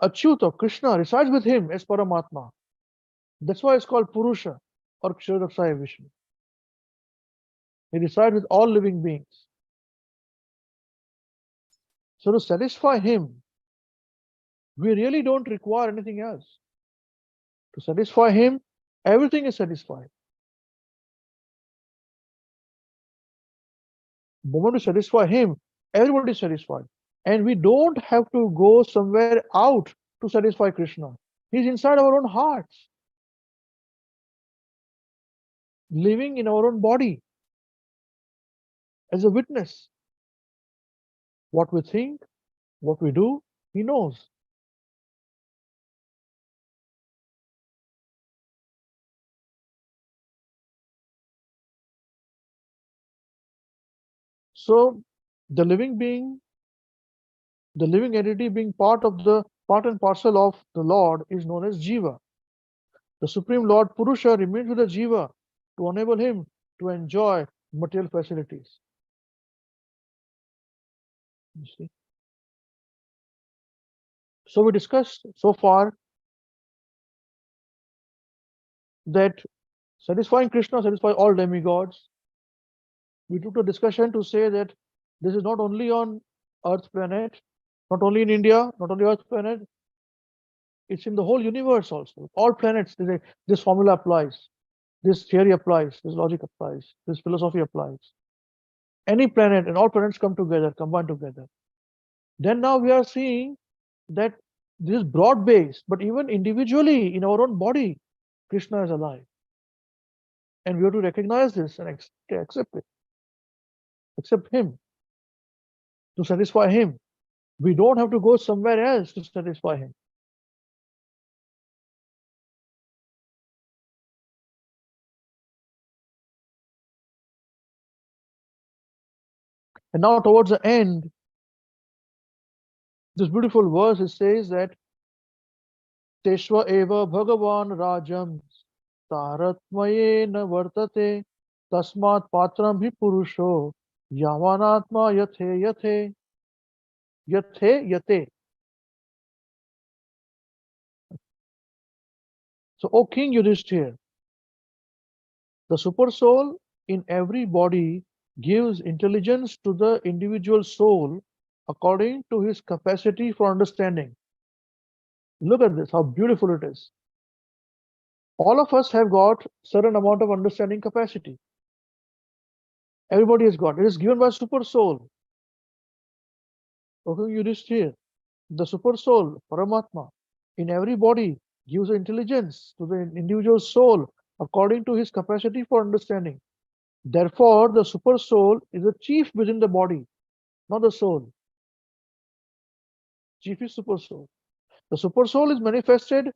Achyut or Krishna resides with him as Paramatma. That's why it's called Purusha or Kshirodakshaya Vishnu. He resides with all living beings. So to satisfy Him, we really don't require anything else. To satisfy Him, everything is satisfied. The moment we satisfy Him, everybody is satisfied. And we don't have to go somewhere out to satisfy Krishna. He's inside our own hearts, living in our own body as a witness. What we think, what we do, He knows. So the living being, the living entity being part of the part and parcel of the Lord is known as Jiva. The Supreme Lord Purusha remains with the Jiva to enable him to enjoy material facilities. You see? So we discussed so far that satisfying Krishna satisfies all demigods. We took a discussion to say that this is not only on Earth planet, not only in India, not only Earth planet, it's in the whole universe also. All planets, this formula applies, this theory applies, this logic applies, this philosophy applies. Any planet and all planets come together, combine together. Then now we are seeing that this is broad based, but even individually in our own body, Krishna is alive. And we have to recognize this and accept it, accept Him, to satisfy Him. We don't have to go somewhere else to satisfy Him. And now, towards the end, this beautiful verse, it says that Teshva eva Bhagavan Rajam Taratmayena Vartate Tasmat Patram Hi Purusho Yavanatma Yathe Yathe Yathe Yate. So, O King Yudhishthir, the super soul in every body gives intelligence to the individual soul according to his capacity for understanding. Look at this, how beautiful it is. All of us have got certain amount of understanding capacity. Everybody has got. It is given by super soul. Okay, Yudhishthir, the super soul, Paramatma, in every body gives intelligence to the individual soul according to his capacity for understanding. Therefore, the super soul is a chief within the body, not the soul. Chief is super soul. The super soul is manifested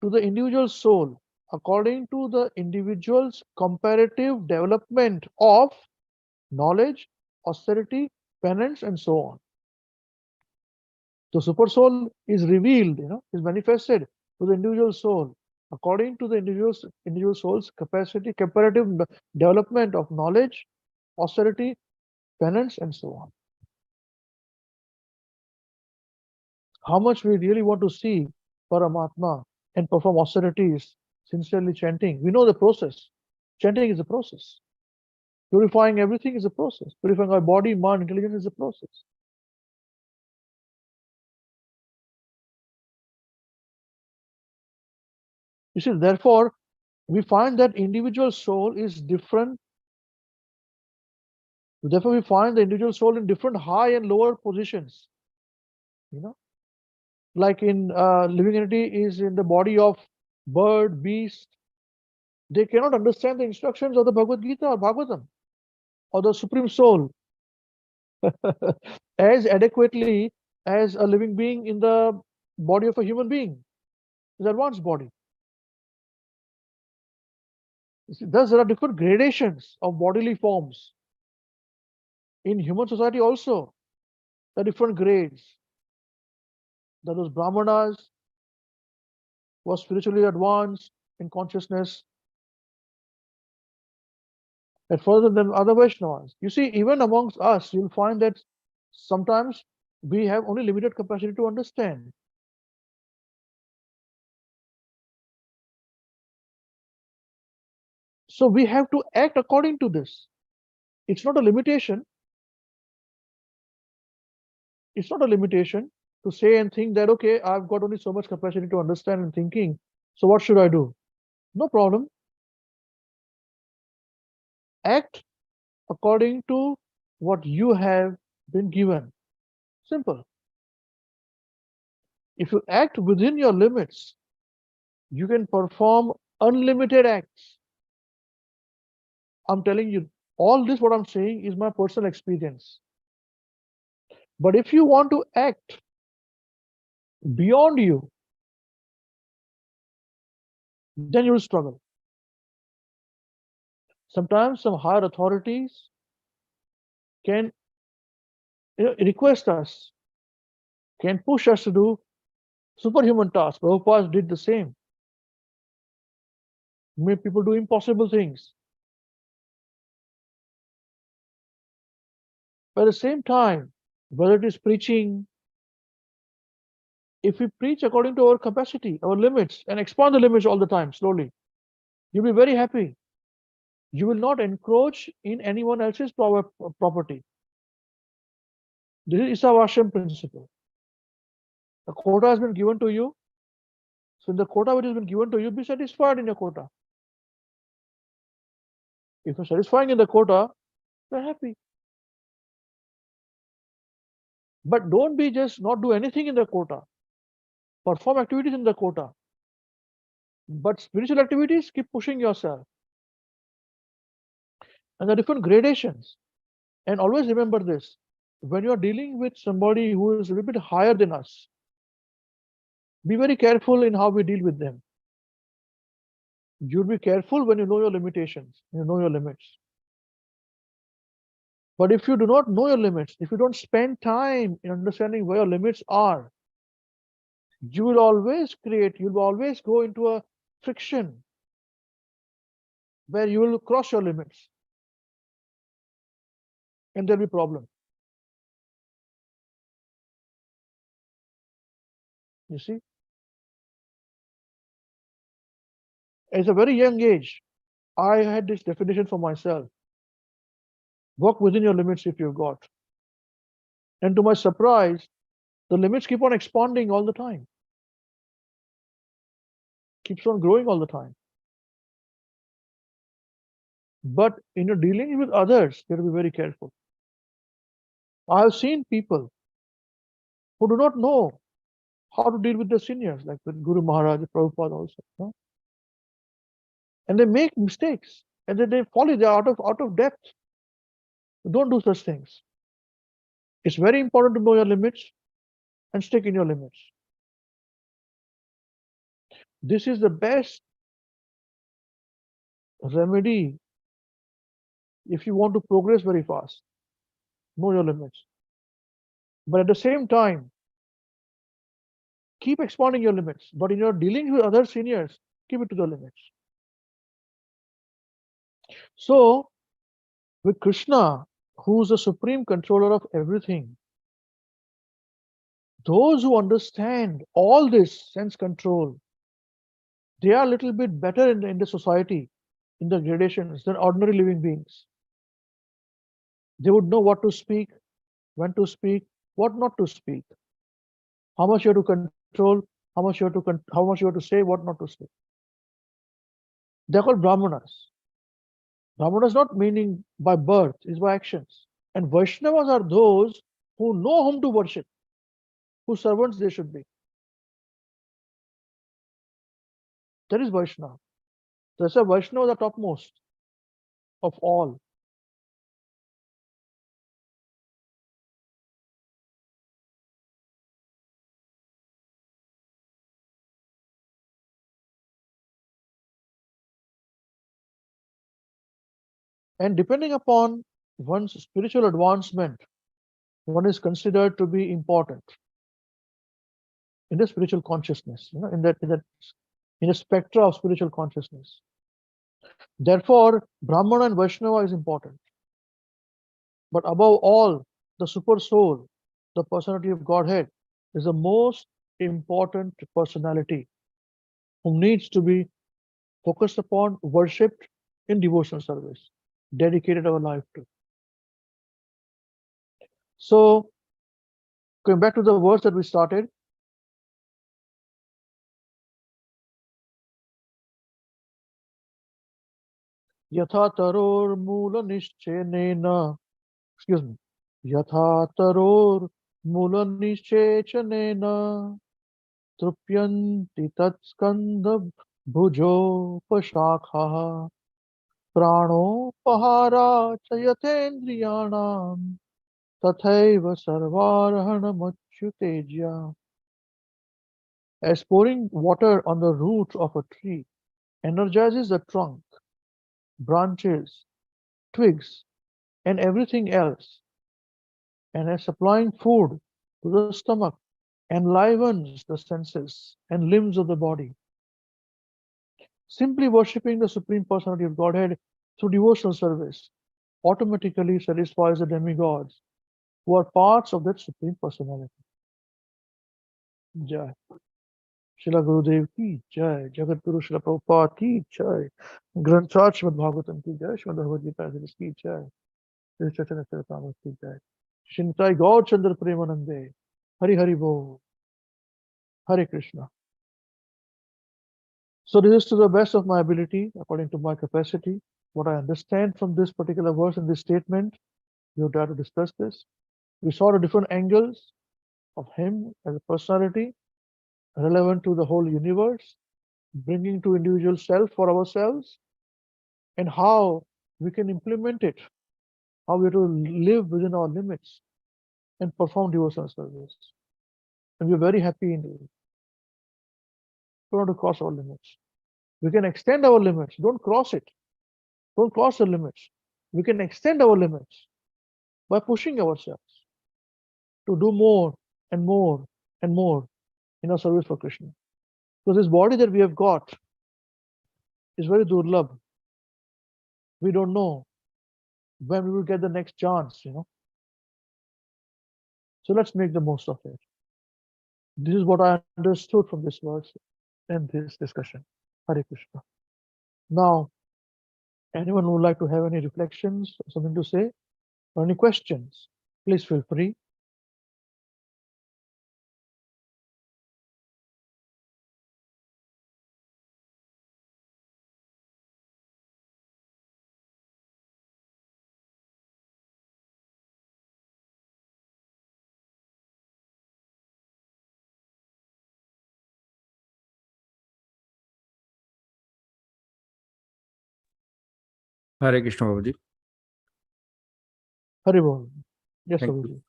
to the individual soul according to the individual's comparative development of knowledge, austerity, penance, and so on. The super soul is revealed, is manifested to the individual soul according to the individual soul's capacity, comparative development of knowledge, austerity, penance, and so on. How much we really want to see Paramatma and perform austerities, sincerely chanting. We know the process. Chanting is a process. Purifying everything is a process. Purifying our body, mind, intelligence is a process. You see, therefore, we find that individual soul is different. Therefore, we find the individual soul in different high and lower positions. Like in living entity is in the body of bird, beast. They cannot understand the instructions of the Bhagavad Gita or Bhagavatam or the Supreme Soul as adequately as a living being in the body of a human being, his advanced body. You see, thus, there are different gradations of bodily forms. In human society also, there are different grades. There are those Brahmanas who are spiritually advanced in consciousness, and further than other Vaishnavas. You see, even amongst us, you'll find that sometimes we have only limited capacity to understand. So we have to act according to this. It's not a limitation. It's not a limitation to say and think that, okay, I've got only so much capacity to understand and thinking. So what should I do? No problem. Act according to what you have been given. Simple. If you act within your limits, you can perform unlimited acts. I'm telling you, all this, what I'm saying, is my personal experience. But if you want to act beyond you, then you will struggle. Sometimes some higher authorities can request us, can push us to do superhuman tasks. Prabhupada did the same. Made people do impossible things. But at the same time, whether it is preaching, if we preach according to our capacity, our limits, and expand the limits all the time, slowly, you'll be very happy. You will not encroach in anyone else's property. This is Isavasham principle. The quota has been given to you. So in the quota which has been given to you, be satisfied in your quota. If you're satisfying in the quota, you're happy. But don't be just not do anything in the quota. Perform activities in the quota. But spiritual activities, keep pushing yourself. And the different gradations. And always remember this. When you're dealing with somebody who is a little bit higher than us, be very careful in how we deal with them. You'll be careful when you know your limitations, you know your limits. But if you do not know your limits, if you don't spend time in understanding where your limits are, you will always go into a friction where you will cross your limits and there'll be problem. You see, at a very young age, I had this definition for myself. Work within your limits if you've got. And to my surprise, the limits keep on expanding all the time. Keeps on growing all the time. But in your dealing with others, you have to be very careful. I have seen people who do not know how to deal with the seniors, like with Guru Maharaj, Prabhupada also. No? And they make mistakes, and then they follow. They're out of depth. Don't do such things. It's very important to know your limits and stick in your limits. This is the best remedy if you want to progress very fast. Know your limits. But at the same time, keep expanding your limits. But in your dealings with other seniors, keep it to the limits. So, with Krishna, who's the supreme controller of everything, those who understand all this sense control, they are a little bit better in the society, in the gradations, than ordinary living beings. They would know what to speak, when to speak, what not to speak, how much you have to control, how much you have to say, what not to say. They're called Brahmanas. Brahmanas not meaning by birth, is by actions. And Vaishnavas are those who know whom to worship, whose servants they should be. That is Vaishnava. That's why Vaishnava is the topmost of all. And depending upon one's spiritual advancement, one is considered to be important in the spiritual consciousness, in the spectra of spiritual consciousness. Therefore, Brahmana and Vaishnava is important. But above all, the super soul, the personality of Godhead, is the most important personality who needs to be focused upon, worshipped in devotional service, dedicated our life to. So, going back to the verse that we started, Yatha taror mula nischenena, excuse me, Yatha taror mula nischenena, Trupyanti tatskanda bhujo pashakha, Prano pahara chayatendriyanam, Tathaiva sarvarhanamachyuteja. As pouring water on the root of a tree energizes the trunk, branches, twigs, and everything else, and as supplying food to the stomach enlivens the senses and limbs of the body. Simply worshipping the Supreme Personality of Godhead through devotional service automatically satisfies the demigods who are parts of that Supreme Personality. Jai. Srila Gurudev ki jai. Jagat Guru Srila Prabhupada ki jai. Granthar Srimad Bhagavatam ki jai. Srimad Bhagavad Gita ki jai. Sri Chaitanya Charitamrita ki jai. Shintai Gaur Chandra Premanande. Hari Hari Bo. Hare Krishna. So this is to the best of my ability, according to my capacity. What I understand from this particular verse and this statement, we have tried to discuss this. We saw the different angles of him as a personality relevant to the whole universe, bringing to individual self for ourselves, and how we can implement it, how we have to live within our limits and perform devotional service. And we're very happy in doing it. We don't want to cross our limits. We can extend our limits. Don't cross it. Don't cross the limits. We can extend our limits by pushing ourselves to do more and more and more in our service for Krishna. Because this body that we have got is very durlabh. We don't know when we will get the next chance. So let's make the most of it. This is what I understood from this verse and this discussion. Hare Krishna. Now, anyone who would like to have any reflections or something to say or any questions, please feel free. Hare Krishna Babaji. Hare Bol. Yes, Thank Prabhuji. you.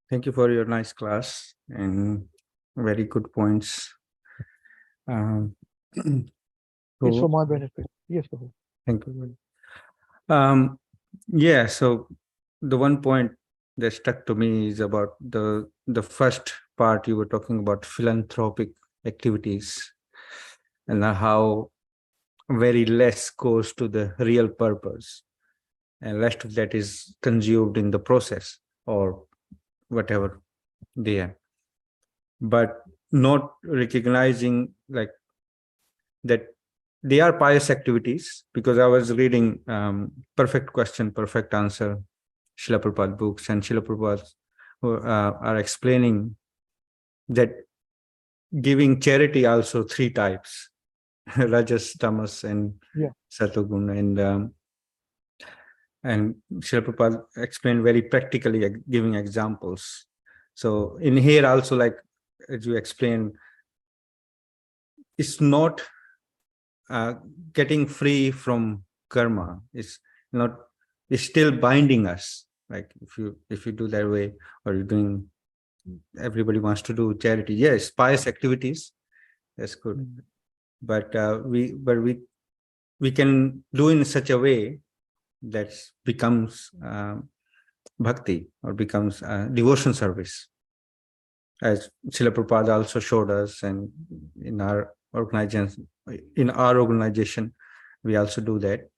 Thank you for your nice class and very good points. It's for my benefit. Yes, Prabhuji. Thank you. Yeah, so the one point that stuck to me is about the first part you were talking about philanthropic activities and how very less goes to the real purpose and rest of that is consumed in the process or whatever they are, but not recognizing like that they are pious activities. Because I was reading Perfect Question, Perfect Answer, Srila Prabhupada books, and Srila Prabhupada are explaining that giving charity also three types: Rajas, Tamas, and Satoguna. And Srila Prabhupada explained very practically, giving examples. So in here also, like as you explained, it's not getting free from karma. It's not. It's still binding us. Like if you do that way, or you're doing. Everybody wants to do charity. Yes, pious activities. That's good. But we can do in such a way that becomes bhakti or becomes devotion service, as Srila Prabhupada also showed us, and in our organization, we also do that.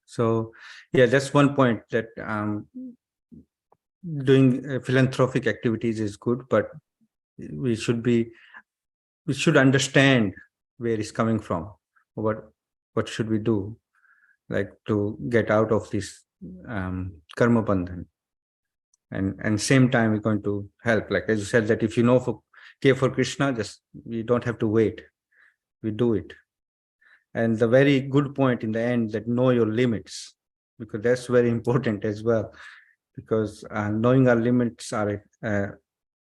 So, yeah, that's one point, that doing philanthropic activities is good, but we should understand where it's coming from. What should we do, like to get out of this karma bandhan? and same time we're going to help. Like as you said, that if you know for care for Krishna, just we don't have to wait, we do it. And the very good point in the end, that know your limits, because that's very important as well, because knowing our limits are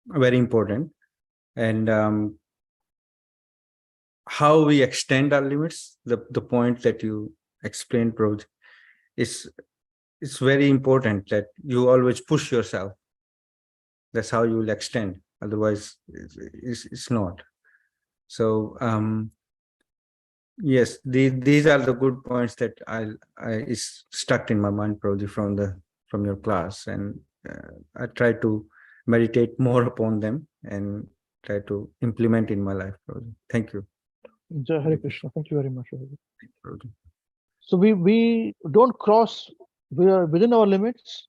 very important. And how we extend our limits, the point that you explained, Prabhu, is it's very important that you always push yourself. That's how you will extend. Otherwise, it's not. So yes, these are the good points that I is stuck in my mind, probably from your class, and I try to meditate more upon them and try to implement in my life, probably. Thank you. Jai Hare Krishna. Thank you very much. Prabhuji. So we don't cross, we are within our limits,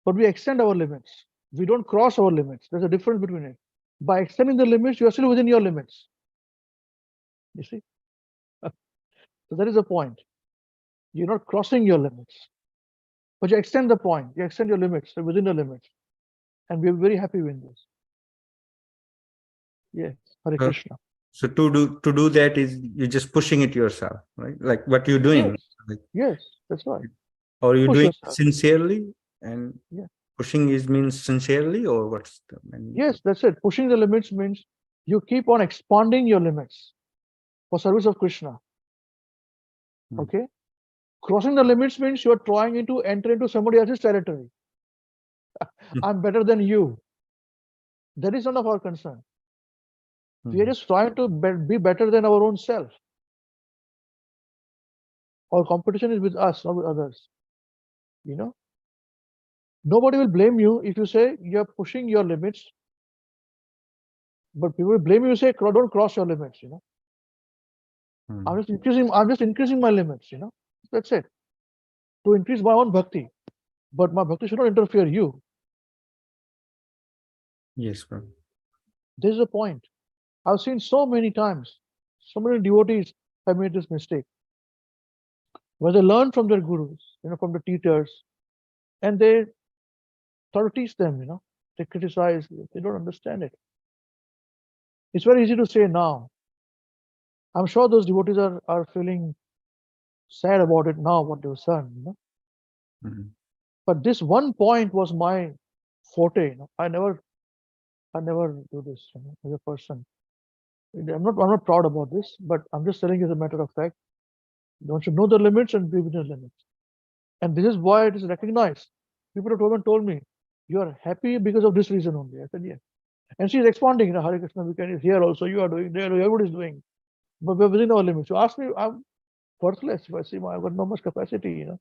but we extend our limits. We don't cross our limits. There's a difference between it. By extending the limits, you are still within your limits. You see? So that is the point. You're not crossing your limits, but you extend the point. You extend your limits within the limits. And we're very happy with this. Yes, Hare Uh, Krishna. So to do that is you're just pushing it yourself, right? Like what you're doing, Yes, like, yes, that's right. or you're Push doing yourself. sincerely, and Yeah. pushing is means sincerely, or what's the meaning? Yes, that's it. Pushing the limits means you keep on expanding your limits for service of Krishna. Hmm. Okay? Crossing the limits means you're trying to enter into somebody else's territory. I'm better than you. That is none of our concern. We are Hmm. just trying to be better than our own self. Our competition is with us, not with others. You know? Nobody will blame you if you say you're pushing your limits, but people will blame you if you say don't cross your limits, you know. Hmm. I'm just increasing my limits, you know. That's it. To increase my own bhakti. But my bhakti should not interfere you. Yes, Prabhu. This is the point. I've seen so many times, so many devotees have made this mistake. Where they learn from their gurus, you know, from the teachers, and they try to teach them, you know. They criticize, they don't understand it. It's very easy to say now. I'm sure those devotees are feeling sad about it now, what they've done, you know. Hmm. But this one point was my forte, you know. I never do this, you know, as a person. I'm not proud about this, but I'm just telling you as a matter of fact. One should know the limits and be within the limits. And this is why it is recognized. People have told me, you are happy because of this reason only. I said, yeah. And she's expanding, you know, Hare Krishna WECAN is here also, you are doing, there, everybody's doing. But we're within our limits. You ask me, I'm worthless if I see I've got not much capacity, you know.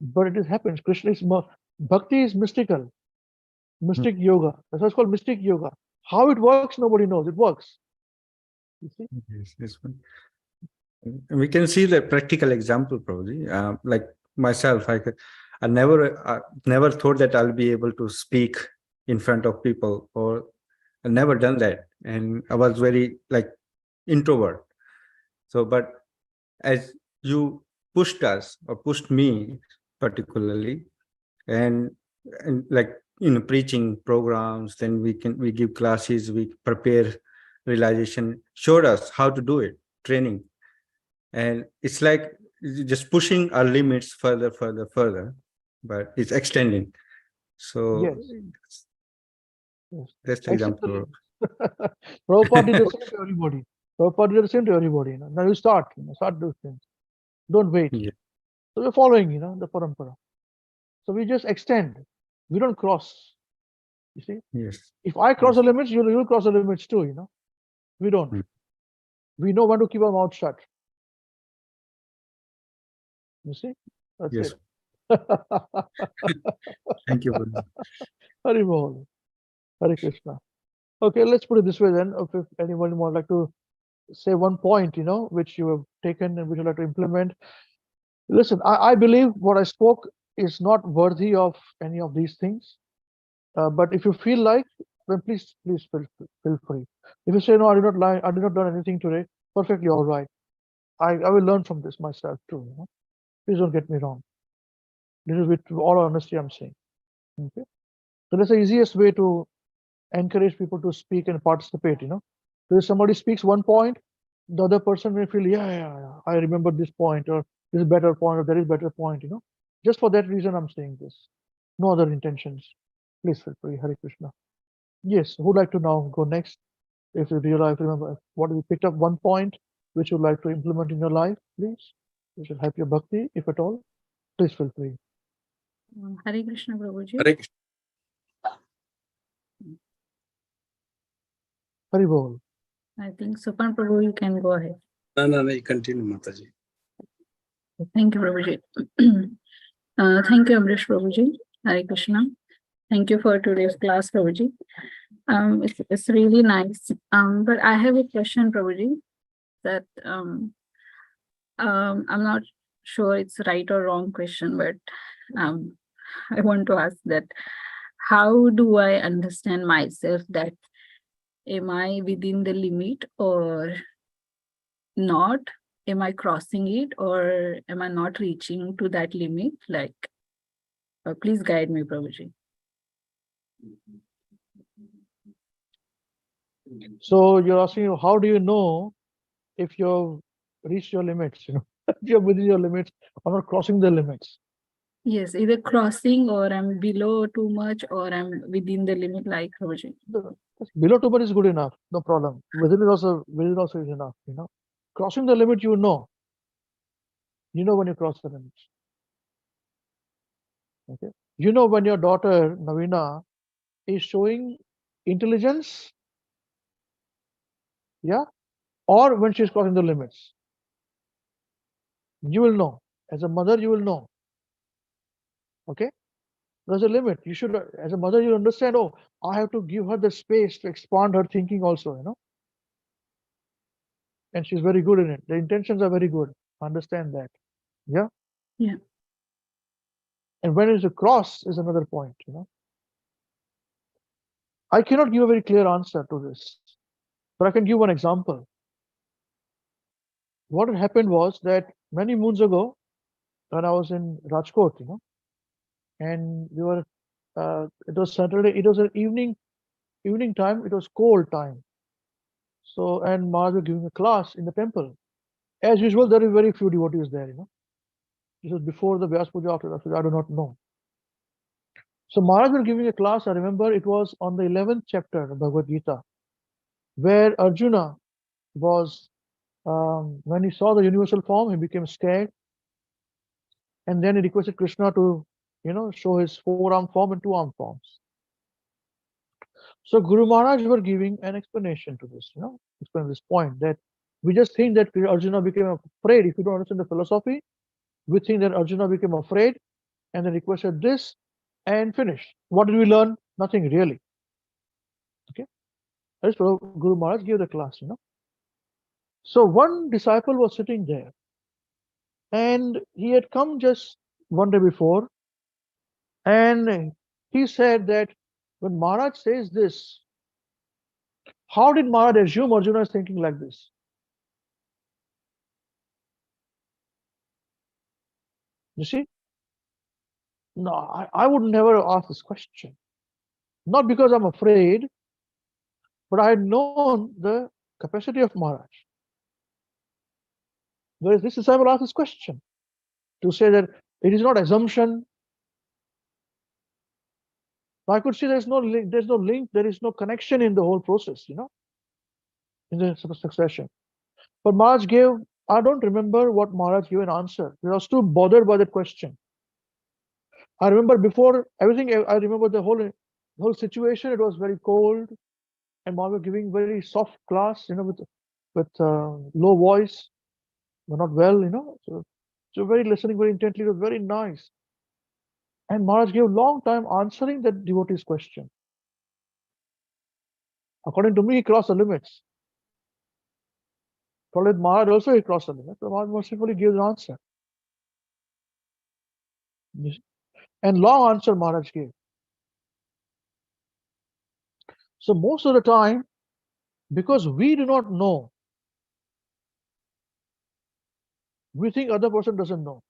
But it happens. Krishna is more, bhakti is mystical, mystic yoga. That's why it's called mystic yoga. How it works, nobody knows. It works. You see? Yes, yes. We can see the practical example, probably. Like myself, I never thought that I'll be able to speak in front of people, or I never done that, and I was very like introvert. So, but as you pushed us or pushed me particularly, and like preaching programs, then we give classes, we prepare realization, showed us how to do it, training. And it's like just pushing our limits further, but it's extending. So Yes. Yes. that's the Except the example. limits. Prabhupada did the same to everybody. Prabhupada did the same to everybody. You know. Now you start, you know, start those things. Don't wait. Yeah. So we're following, you know, the parampara. So we just extend. We don't cross. You see? Yes. If I cross Yes. the limits, you'll cross the limits too, you know. We don't. Mm. We know when to keep our mouth shut. You see? That's Yes. it. Thank you. For Hari Bol. Hare Krishna. Okay, let's put it this way then. If anyone would like to say one point, you know, which you have taken and which you'd like to implement. Listen, I believe what I spoke is not worthy of any of these things. But if you feel like, then please feel free. If you say no, I did not lie, I did not done anything today, perfectly all right. I will learn from this myself too. You know? Please don't get me wrong. This is with all honesty I'm saying. Okay. So that's the easiest way to encourage people to speak and participate. So if somebody speaks one point, the other person may feel, yeah, I remember this point, or this is better point, or there is better point. Just for that reason, I'm saying this. No other intentions. Please feel free. Hare Krishna. Yes, who'd like to now go next? If you realize, remember, what you picked up one point which you'd like to implement in your life, please. You should help your bhakti, if at all. Please feel free. Hare Krishna, Prabhuji. Hare Krishna. Hari Bol. I think Supan Prabhu, you can go ahead. No, you continue, Mataji. Thank you, Prabhuji. Thank you, Amrish Prabhuji. Hare Krishna. Thank you for today's class, Prabhuji. It's really nice. But I have a question, Prabhuji, that I'm not sure it's right or wrong question, but I want to ask that how do I understand myself that am I within the limit or not? Am I crossing it or am I not reaching to that limit? Like, please guide me, Prabhuji. So you're asking, how do you know if you've reached your limits? If you're within your limits or not crossing the limits. Yes, either crossing or I'm below too much or I'm within the limit, like Prabhuji. Below 2 is good enough, no problem. Within also is enough. Crossing the limit, you know when you cross the limits. Okay. When your daughter Navina is showing intelligence, yeah, or when she's crossing the limits. You will know. As a mother, you will know. Okay. There's a limit. You should, as a mother, you understand, oh, I have to give her the space to expand her thinking also, and she's very good in it. The intentions are very good. Understand that. Yeah. Yeah. And when it's a cross is another point. I cannot give a very clear answer to this, but I can give one example. What had happened was that many moons ago, when I was in Rajkot, and we were, it was Saturday, it was an evening time, it was cold time. So, and Maharaj was giving a class in the temple. As usual, there are very few devotees there. This was before the Vyas Puja, after Vyas Puja, I do not know. So Maharaj was giving a class, I remember it was on the 11th chapter of Bhagavad Gita, where Arjuna was, when he saw the universal form, he became scared. And then he requested Krishna to, show his four-arm form and two-arm forms. So Guru Maharaj were giving an explanation to this, explain this point that we just think that Arjuna became afraid. If you don't understand the philosophy, we think that Arjuna became afraid and then requested this and finished. What did we learn? Nothing really. Okay. That's what Guru Maharaj gave the class. So one disciple was sitting there and he had come just one day before and he said that when Maharaj says this, how did Maharaj assume Arjuna is thinking like this? You see? No, I would never ask this question. Not because I'm afraid, but I had known the capacity of Maharaj. Whereas this disciple asked this question to say that it is not assumption. I could see there's no link, there is no connection in the whole process, in the succession. But Maharaj gave, I don't remember what Maharaj gave an answer. I was too bothered by that question. I remember before everything, I remember the whole situation. It was very cold, and Maharaj was giving very soft class, with low voice, but not well. So very listening very intently. It was very nice. And Maharaj gave a long time answering that devotee's question. According to me, he crossed the limits. Probably Maharaj also he crossed the limits. So Maharaj mercifully gave the answer. And long answer Maharaj gave. So most of the time, because we do not know, we think other person doesn't know.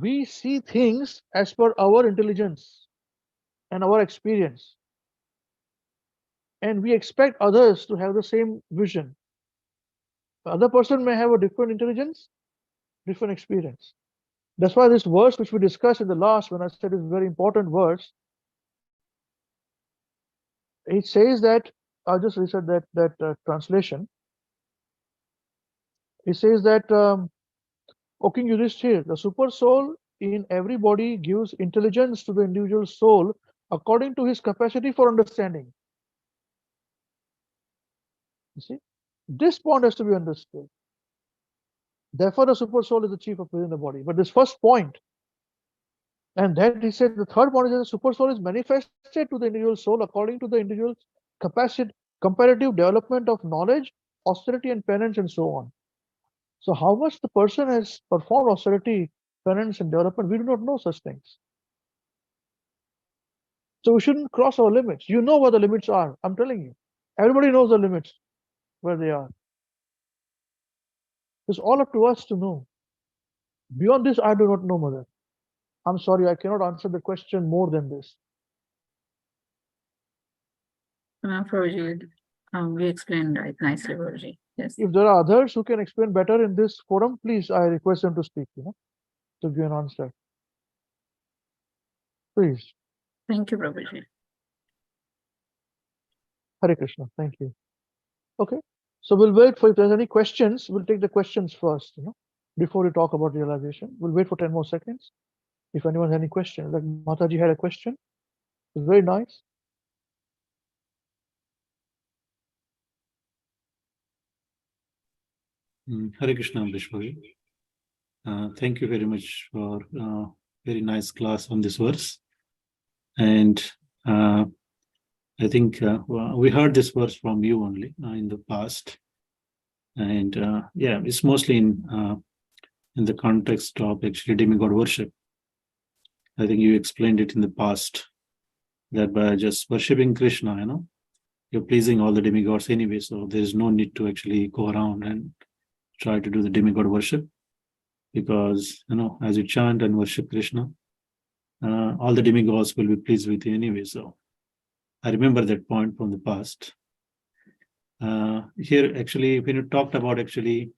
we see things as per our intelligence and our experience. And we expect others to have the same vision. The other person may have a different intelligence, different experience. That's why this verse, which we discussed in the last, when I said is a very important verse, it says that, I'll just reset that translation. It says that, O King Yudhishthir, the super soul in everybody gives intelligence to the individual soul according to his capacity for understanding. You see, this point has to be understood. Therefore, the super soul is the chief of within the body. But this first point, and then he said the third point is that the super soul is manifested to the individual soul according to the individual's capacity, comparative development of knowledge, austerity, and penance, and so on. So, how much the person has performed austerity, penance, and development, we do not know such things. So, we shouldn't cross our limits. You know what the limits are. I'm telling you. Everybody knows the limits, where they are. It's all up to us to know. Beyond this, I do not know, Mother. I'm sorry, I cannot answer the question more than this. Prabhuji, we explained right nicely, Prabhuji. Yes. If there are others who can explain better in this forum, please, I request them to speak, to give an answer. Please. Thank you, Prabhuji. Hare Krishna. Thank you. Okay. So we'll wait for, if there's any questions, we'll take the questions first, before we talk about realization. We'll wait for 10 more seconds. If anyone has any question, like Mataji had a question. It's very nice. Hare Krishna, Vishwavi. Thank you very much for very nice class on this verse. And I think we heard this verse from you only in the past. And yeah, it's mostly in the context of actually demigod worship. I think you explained it in the past that by just worshipping Krishna, you're pleasing all the demigods anyway. So there's no need to actually go around and try to do the demigod worship, because as you chant and worship Krishna, all the demigods will be pleased with you anyway. So I remember that point from the past. Here actually, when you talked about actually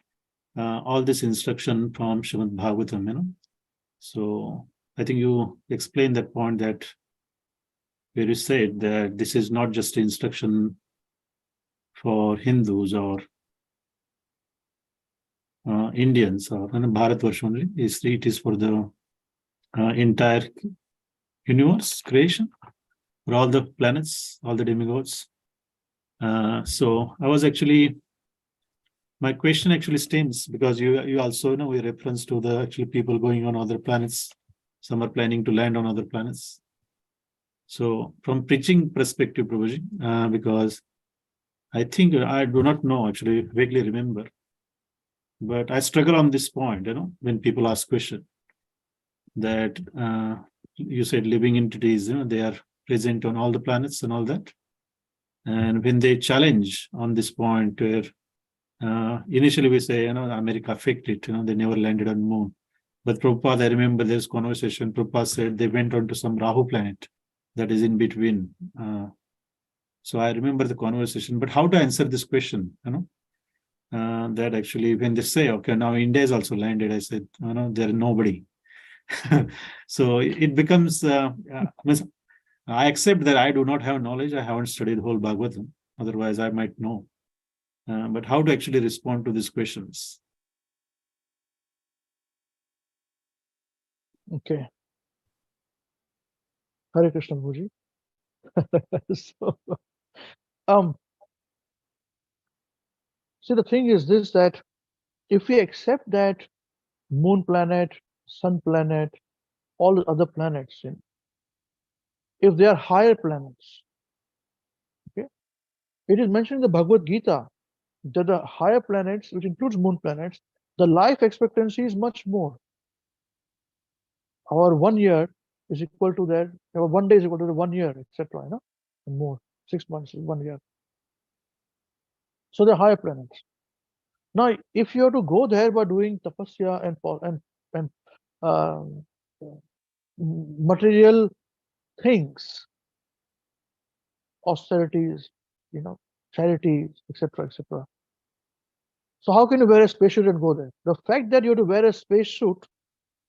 all this instruction from Srimad Bhagavatam, so I think you explained that point, that where you said that this is not just instruction for Hindus or Indians or Bharatvarsh only. It is for the entire universe, creation, for all the planets, all the demigods. So I was actually, my question actually stems because you also we reference to the actually people going on other planets. Some are planning to land on other planets. So from preaching perspective, Prabhuji, because I think I do not know, actually vaguely remember, but I struggle on this point, when people ask question that you said living entities, they are present on all the planets and all that. And when they challenge on this point where initially we say, America faked it, they never landed on moon. But Prabhupada, I remember there's conversation, Prabhupada said they went on to some Rahu planet that is in between. So I remember the conversation, but how to answer this question, that actually when they say, okay, now India is also landed, I said, there is nobody. So it becomes, I accept that I do not have knowledge. I haven't studied the whole Bhagavatam. Otherwise, I might know. But how to actually respond to these questions? Okay. Hare Krishna, Bhuji. So, see, the thing is this, that if we accept that moon planet, sun planet, all the other planets, if they are higher planets, okay, it is mentioned in the Bhagavad Gita that the higher planets, which includes moon planets, the life expectancy is much more. Our 1 year is equal to that, our 1 day is equal to the 1 year, etc. And more. 6 months is 1 year. So they're higher planets. Now, if you have to go there by doing tapasya and um, material things, austerities, charities, etc., etc. So how can you wear a spacesuit and go there? The fact that you have to wear a spacesuit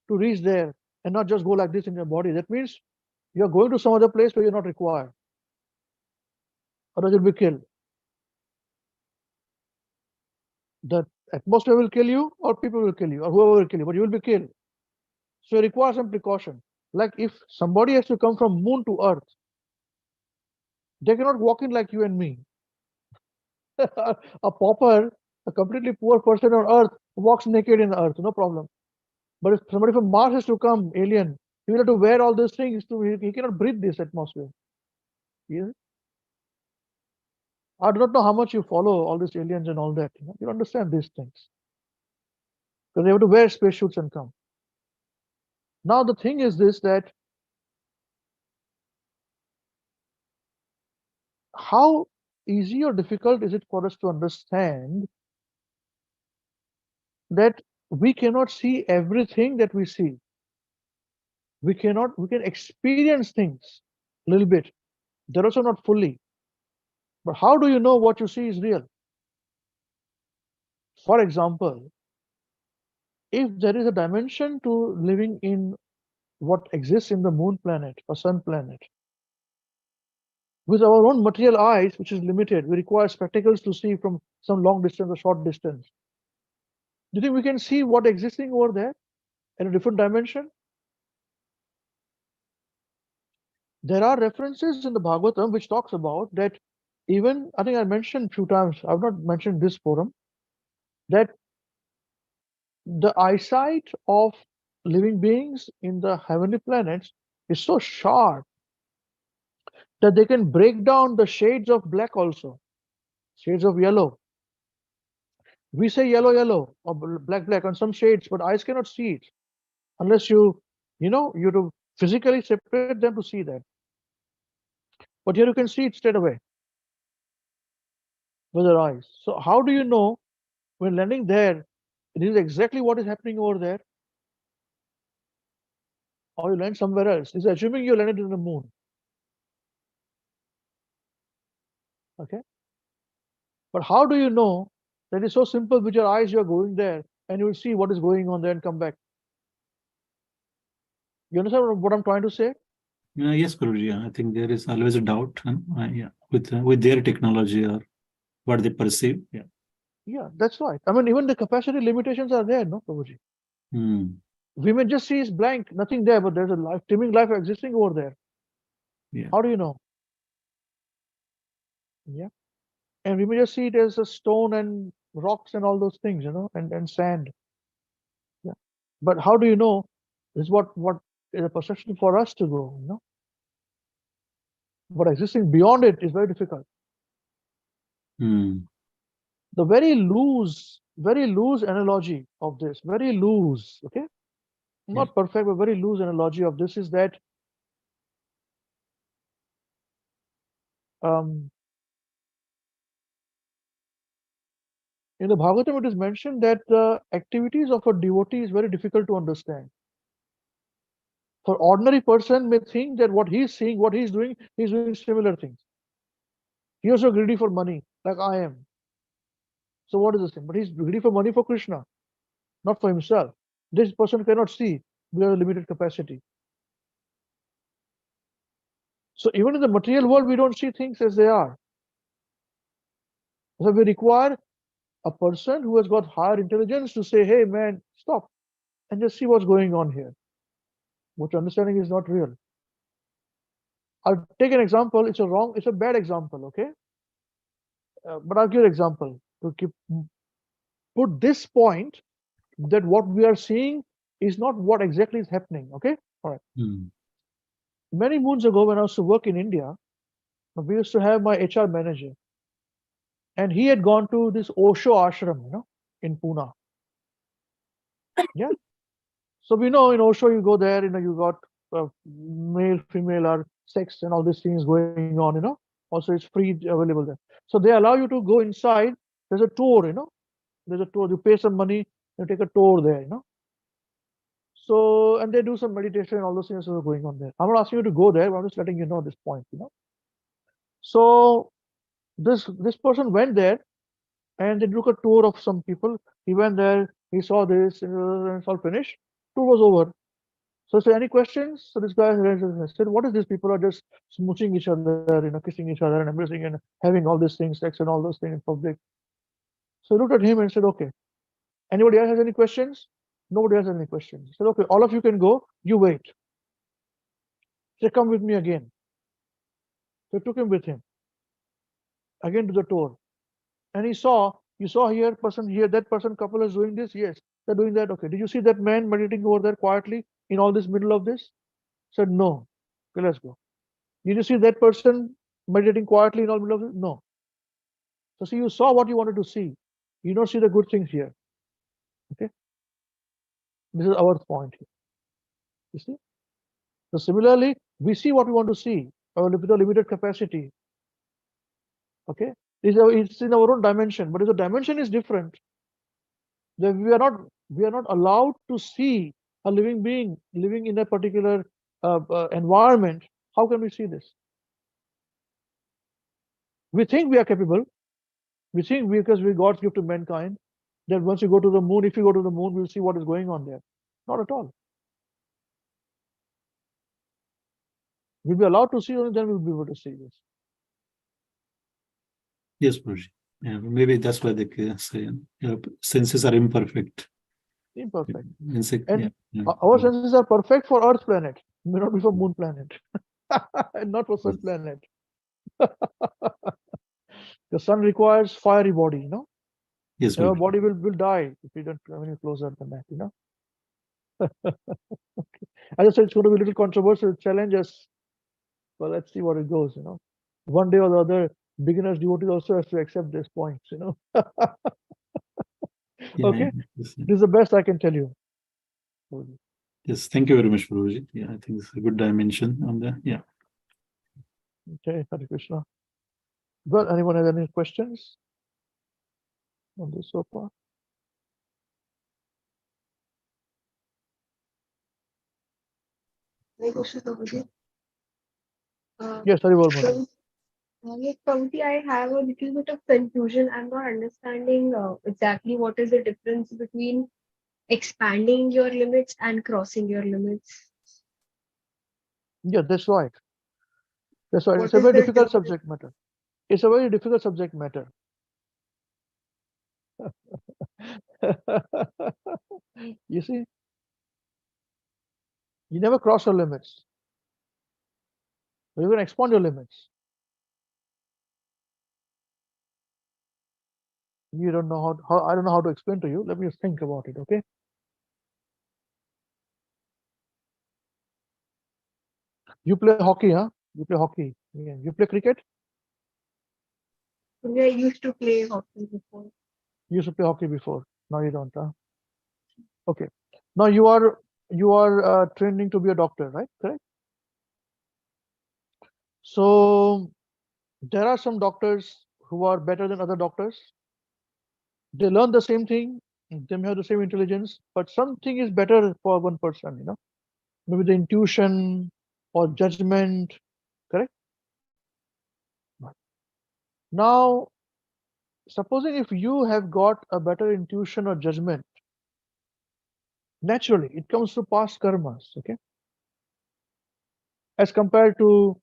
to reach there and not just go like this in your body, that means you're going to some other place where you're not required, otherwise you'll be killed. The atmosphere will kill you, or people will kill you, or whoever will kill you, but you will be killed. So you require some precaution. Like if somebody has to come from moon to earth, they cannot walk in like you and me. A pauper, a completely poor person on earth walks naked in the earth, no problem. But if somebody from Mars has to come, alien, he will have to wear all these things he cannot breathe this atmosphere. Yeah. I do not know how much you follow all these aliens and all that. You understand these things. Because they have to wear spacesuits and come. Now the thing is this, that how easy or difficult is it for us to understand that we cannot see everything that we see. We can experience things a little bit. They're also not fully. But how do you know what you see is real? For example, if there is a dimension to living in what exists in the moon planet or sun planet, with our own material eyes, which is limited, we require spectacles to see from some long distance or short distance. Do you think we can see what existing over there in a different dimension? There are references in the Bhagavatam which talks about that. Even, I think I mentioned a few times, I've not mentioned this forum, that the eyesight of living beings in the heavenly planets is so sharp that they can break down the shades of black also, shades of yellow. We say yellow, yellow, or black, black on some shades, but eyes cannot see it unless you have to physically separate them to see that. But here you can see it straight away with your eyes. So how do you know when landing there, this is exactly what is happening over there? Or you land somewhere else? This is assuming you landed in the moon. Okay. But how do you know that it's so simple with your eyes you're going there and you will see what is going on there and come back? You understand what I'm trying to say? Yes, Guruji. I think there is always a doubt, yeah, with their technology or what they perceive. Yeah. Yeah, that's right. I mean, even the capacity limitations are there, no, Prabhuji? We may just see it's blank, nothing there, but there's a life, teeming life existing over there. Yeah. How do you know? Yeah. And we may just see it as a stone and rocks and all those things, and sand. Yeah. But how do you know? This is what is a perception for us to go, But existing beyond it is very difficult. The very loose analogy of this, very loose, okay? Not perfect, but very loose analogy of this is that in the Bhagavatam it is mentioned that the activities of a devotee is very difficult to understand. For ordinary person may think that what he's seeing, what he's doing similar things. He also greedy for money, like I am. So what is the same? But he's greedy for money for Krishna, not for himself. This person cannot see because of limited capacity. So even in the material world, we don't see things as they are. So we require a person who has got higher intelligence to say, hey man, stop and just see what's going on here. What you're understanding is not real. I'll take an example. It's a bad example, okay? But I'll give an example to put this point that what we are seeing is not what exactly is happening, okay? All right. Many moons ago, when I used to work in India, we used to have my HR manager, and he had gone to this Osho ashram, in Pune. Yeah. So we know in Osho, you go there, you got male, female, or sex, and all these things going on, Also, it's free available there. So they allow you to go inside. There's a tour, There's a tour. You pay some money, you take a tour there, So, and they do some meditation and all those things that are going on there. I'm not asking you to go there, but I'm just letting you know this point, So this person went there and they took a tour of some people. He went there, he saw this, and it's all finished. Tour was over. So, any questions? So this guy said, what is this? People are just smooching each other, kissing each other and embracing and having all these things, sex and all those things in public. So he looked at him and said, okay, anybody else has any questions? Nobody else has any questions. He said, okay, all of you can go, you wait. He said, come with me again. So he took him with him, again to the tour. And you saw here, person here, that person, couple is doing this, yes, they're doing that, okay. Did you see that man meditating over there quietly in all this middle of this? Said, no. Okay, let's go. Did you see that person meditating quietly in all middle of this? No. So see, you saw what you wanted to see. You don't see the good things here. Okay. This is our point here. You see? So similarly, we see what we want to see with a limited capacity. Okay. It's in our own dimension, but if the dimension is different, then we are not allowed to see a living being living in a particular environment. How can we see this? We think we are capable. We think because we God's gift to mankind, that once you go to the moon, if you go to the moon, we'll see what is going on there. Not at all. We'll be allowed to see, only then we'll be able to see this. Yes, Guruji. Yeah, maybe that's why they say senses are imperfect. Imperfect. And our senses are perfect for Earth planet, may not be for moon planet, and not for sun planet. The sun requires fiery body, Yes, Our body will die if we don't come any closer than that, Okay. As I said, it's going to be a little controversial, challenge us. Well, let's see what it goes, One day or the other, beginners devotees also has to accept these points, Okay. Yes, This is the best I can tell you. yes, thank you very much, Guruji. Yeah, I think it's a good dimension on the Okay, Hare Krishna. Well, anyone has any questions on this so far? Yes, Hari Bol Madam. Prabhuji, I have a little bit of confusion. I'm not understanding exactly what is the difference between expanding your limits and crossing your limits. Yeah, that's right. That's right. What It's a is very the difficult difference? subject matter. It's a very difficult subject matter. You see, you never cross your limits. You can expand your limits. You don't know how I don't know how to explain to you. Let me just think about it, okay? You play hockey, huh? You play hockey. Yeah. You play cricket? I used to play hockey before. You used to play hockey before. Now you don't, huh? Okay. Now you are training to be a doctor, right? Correct? So there are some doctors who are better than other doctors. They learn the same thing, they may have the same intelligence, but something is better for one person, maybe the intuition or judgment, correct? Now, supposing if you have got a better intuition or judgment, naturally it comes to past karmas, okay? As compared to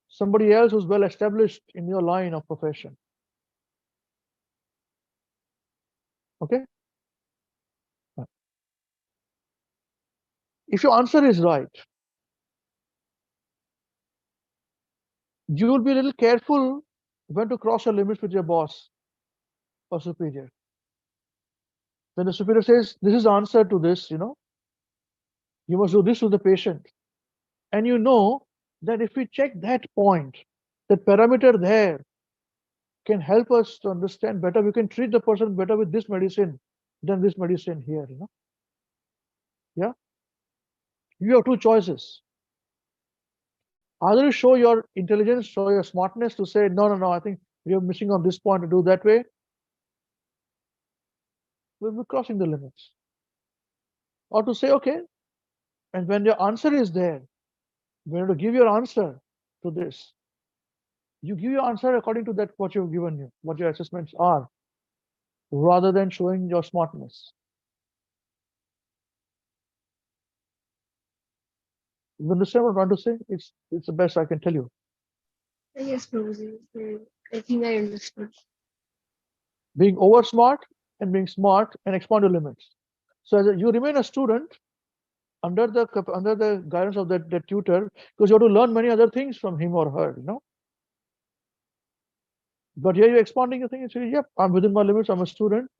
somebody else who's well established in your line of profession. Okay? If your answer is right, you will be a little careful when to cross your limits with your boss or superior. When the superior says, this is the answer to this, you must do this to the patient. And you know that if we check that point, that parameter there can help us to understand better, we can treat the person better with this medicine than this medicine here, Yeah? You have two choices. Either you show your intelligence, show your smartness to say, no, I think you're missing on this point to do that way. We'll be crossing the limits. Or to say, okay, And when your answer is there, when you have to give your answer to this, you give your answer according to that what you've given you, what your assessments are, rather than showing your smartness. You understand what I'm trying to say? It's the best I can tell you. Yes, Prabhuji. I think I understood. Being over smart and being smart and expand your limits. So as you remain a student under the guidance of that tutor, because you have to learn many other things from him or her, But here you're expanding your thing and say, yep, I'm within my limits, I'm a student,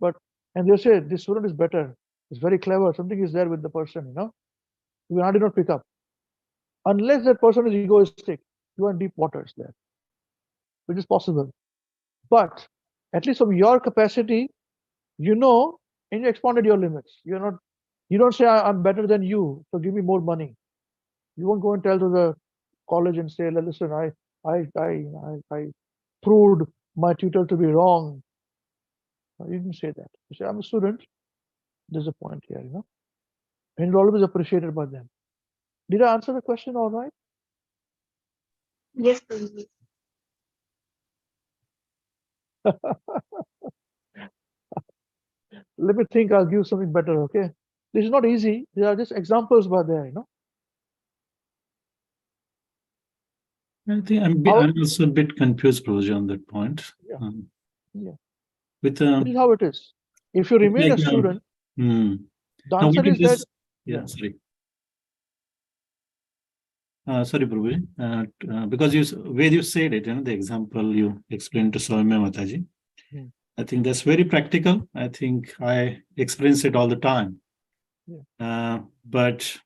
and they say this student is better, it's very clever, something is there with the person, I did not pick up. Unless that person is egoistic, you are in deep waters there, which is possible. But at least from your capacity, and you expanded your limits. You don't say I'm better than you, so give me more money. You won't go and tell to the college and say, listen, I proved my tutor to be wrong. No, you didn't say that. You say, I'm a student. There's a point here, and you're always appreciated by them. Did I answer the question all right? Yes, Prabhuji. Let me think, I'll give something better, okay? This is not easy. There are just examples by there, I think I'm also a bit confused, Prabhuji, on that point. Yeah. Yeah. With This is how it is. If you remain a student, the now answer what is that. Yeah, sorry. Sorry, Prabhuji. Because where you said it, the example you explained to Soumya Mataji, I think that's very practical. I think I experience it all the time. But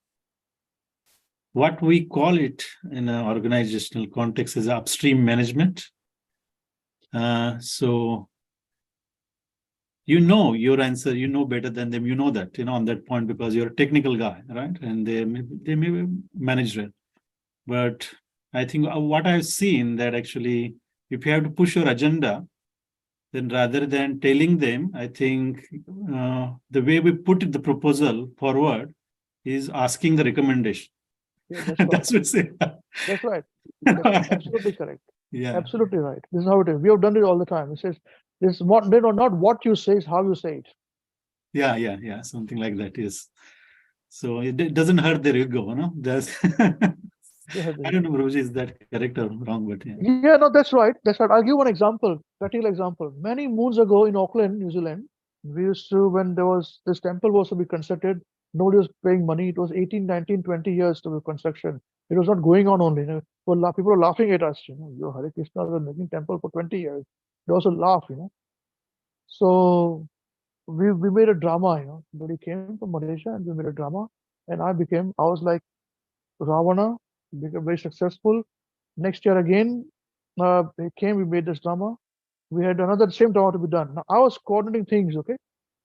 what we call it in an organizational context is upstream management. So your answer, better than them, that, on that point, because you're a technical guy, right? And they may manage it. But I think what I've seen that actually, if you have to push your agenda, then rather than telling them, I think the way we put the proposal forward is asking the recommendation. Yeah, that's right. That's what I say. That's right. That's absolutely correct. Yeah. Absolutely right. This is how it is. We have done it all the time. It says this is not what you say, is how you say it. Yeah. Something like that, yes. So it doesn't hurt their ego, no? I don't know, Prabhuji, is that correct or wrong, but yeah. Yeah, no, that's right. That's right. I'll give one example, practical example. Many moons ago in Auckland, New Zealand, we used to, when there was this temple was to be constructed, nobody was paying money. It was 18, 19, 20 years to be construction. It was not going on only. People were laughing at us. You Hare Krishna was making temple for 20 years. They also laugh. So we made a drama. Somebody came from Malaysia and we made a drama, and I was like Ravana, became very successful. Next year again, we made this drama. We had another same drama to be done. Now I was coordinating things, okay?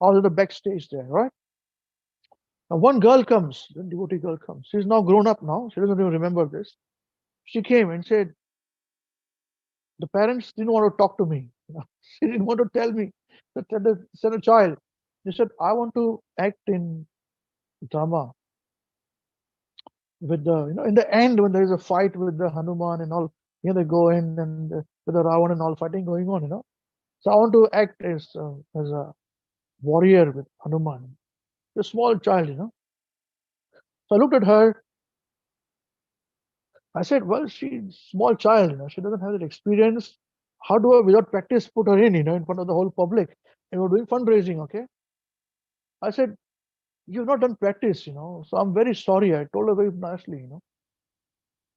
I was at the backstage there, right? Now one girl comes, the devotee girl comes. She's now grown up now. She doesn't even remember this. She came and said, the parents didn't want to talk to me. She didn't want to tell me. They said a child. They said, I want to act in drama with in the end, when there is a fight with the Hanuman and all, they go in and with the Ravan and all fighting going on, So I want to act as a warrior with Hanuman, a small child, So I looked at her. I said, well, she's small child, she doesn't have that experience. How do I, without practice, put her in front of the whole public? And we're doing fundraising, okay? I said, you've not done practice, so I'm very sorry. I told her very nicely,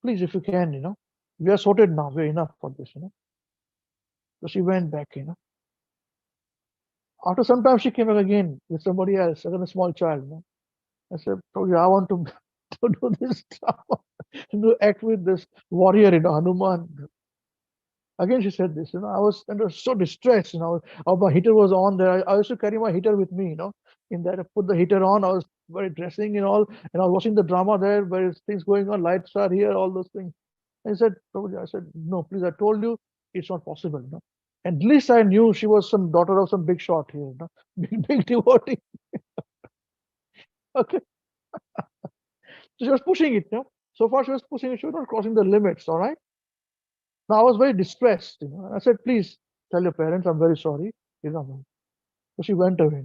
please, if you can, we are sorted now. We're enough for this, So she went back, After some time, she came back again with somebody else, again a small child. I said, I want to do this drama, to act with this warrior, Hanuman. Again, she said this, I was so distressed, my heater was on there. I used to carry my heater with me, in that I put the heater on. I was very dressing and all, and I was watching the drama there, where things going on, lights are here, all those things. I said, no, please, I told you it's not possible. At least I knew she was some daughter of some big shot here, big devotee. Okay. So she was pushing it, So far she was pushing it, she was not crossing the limits, all right? Now I was very distressed, I said, please tell your parents, I'm very sorry. So she went away,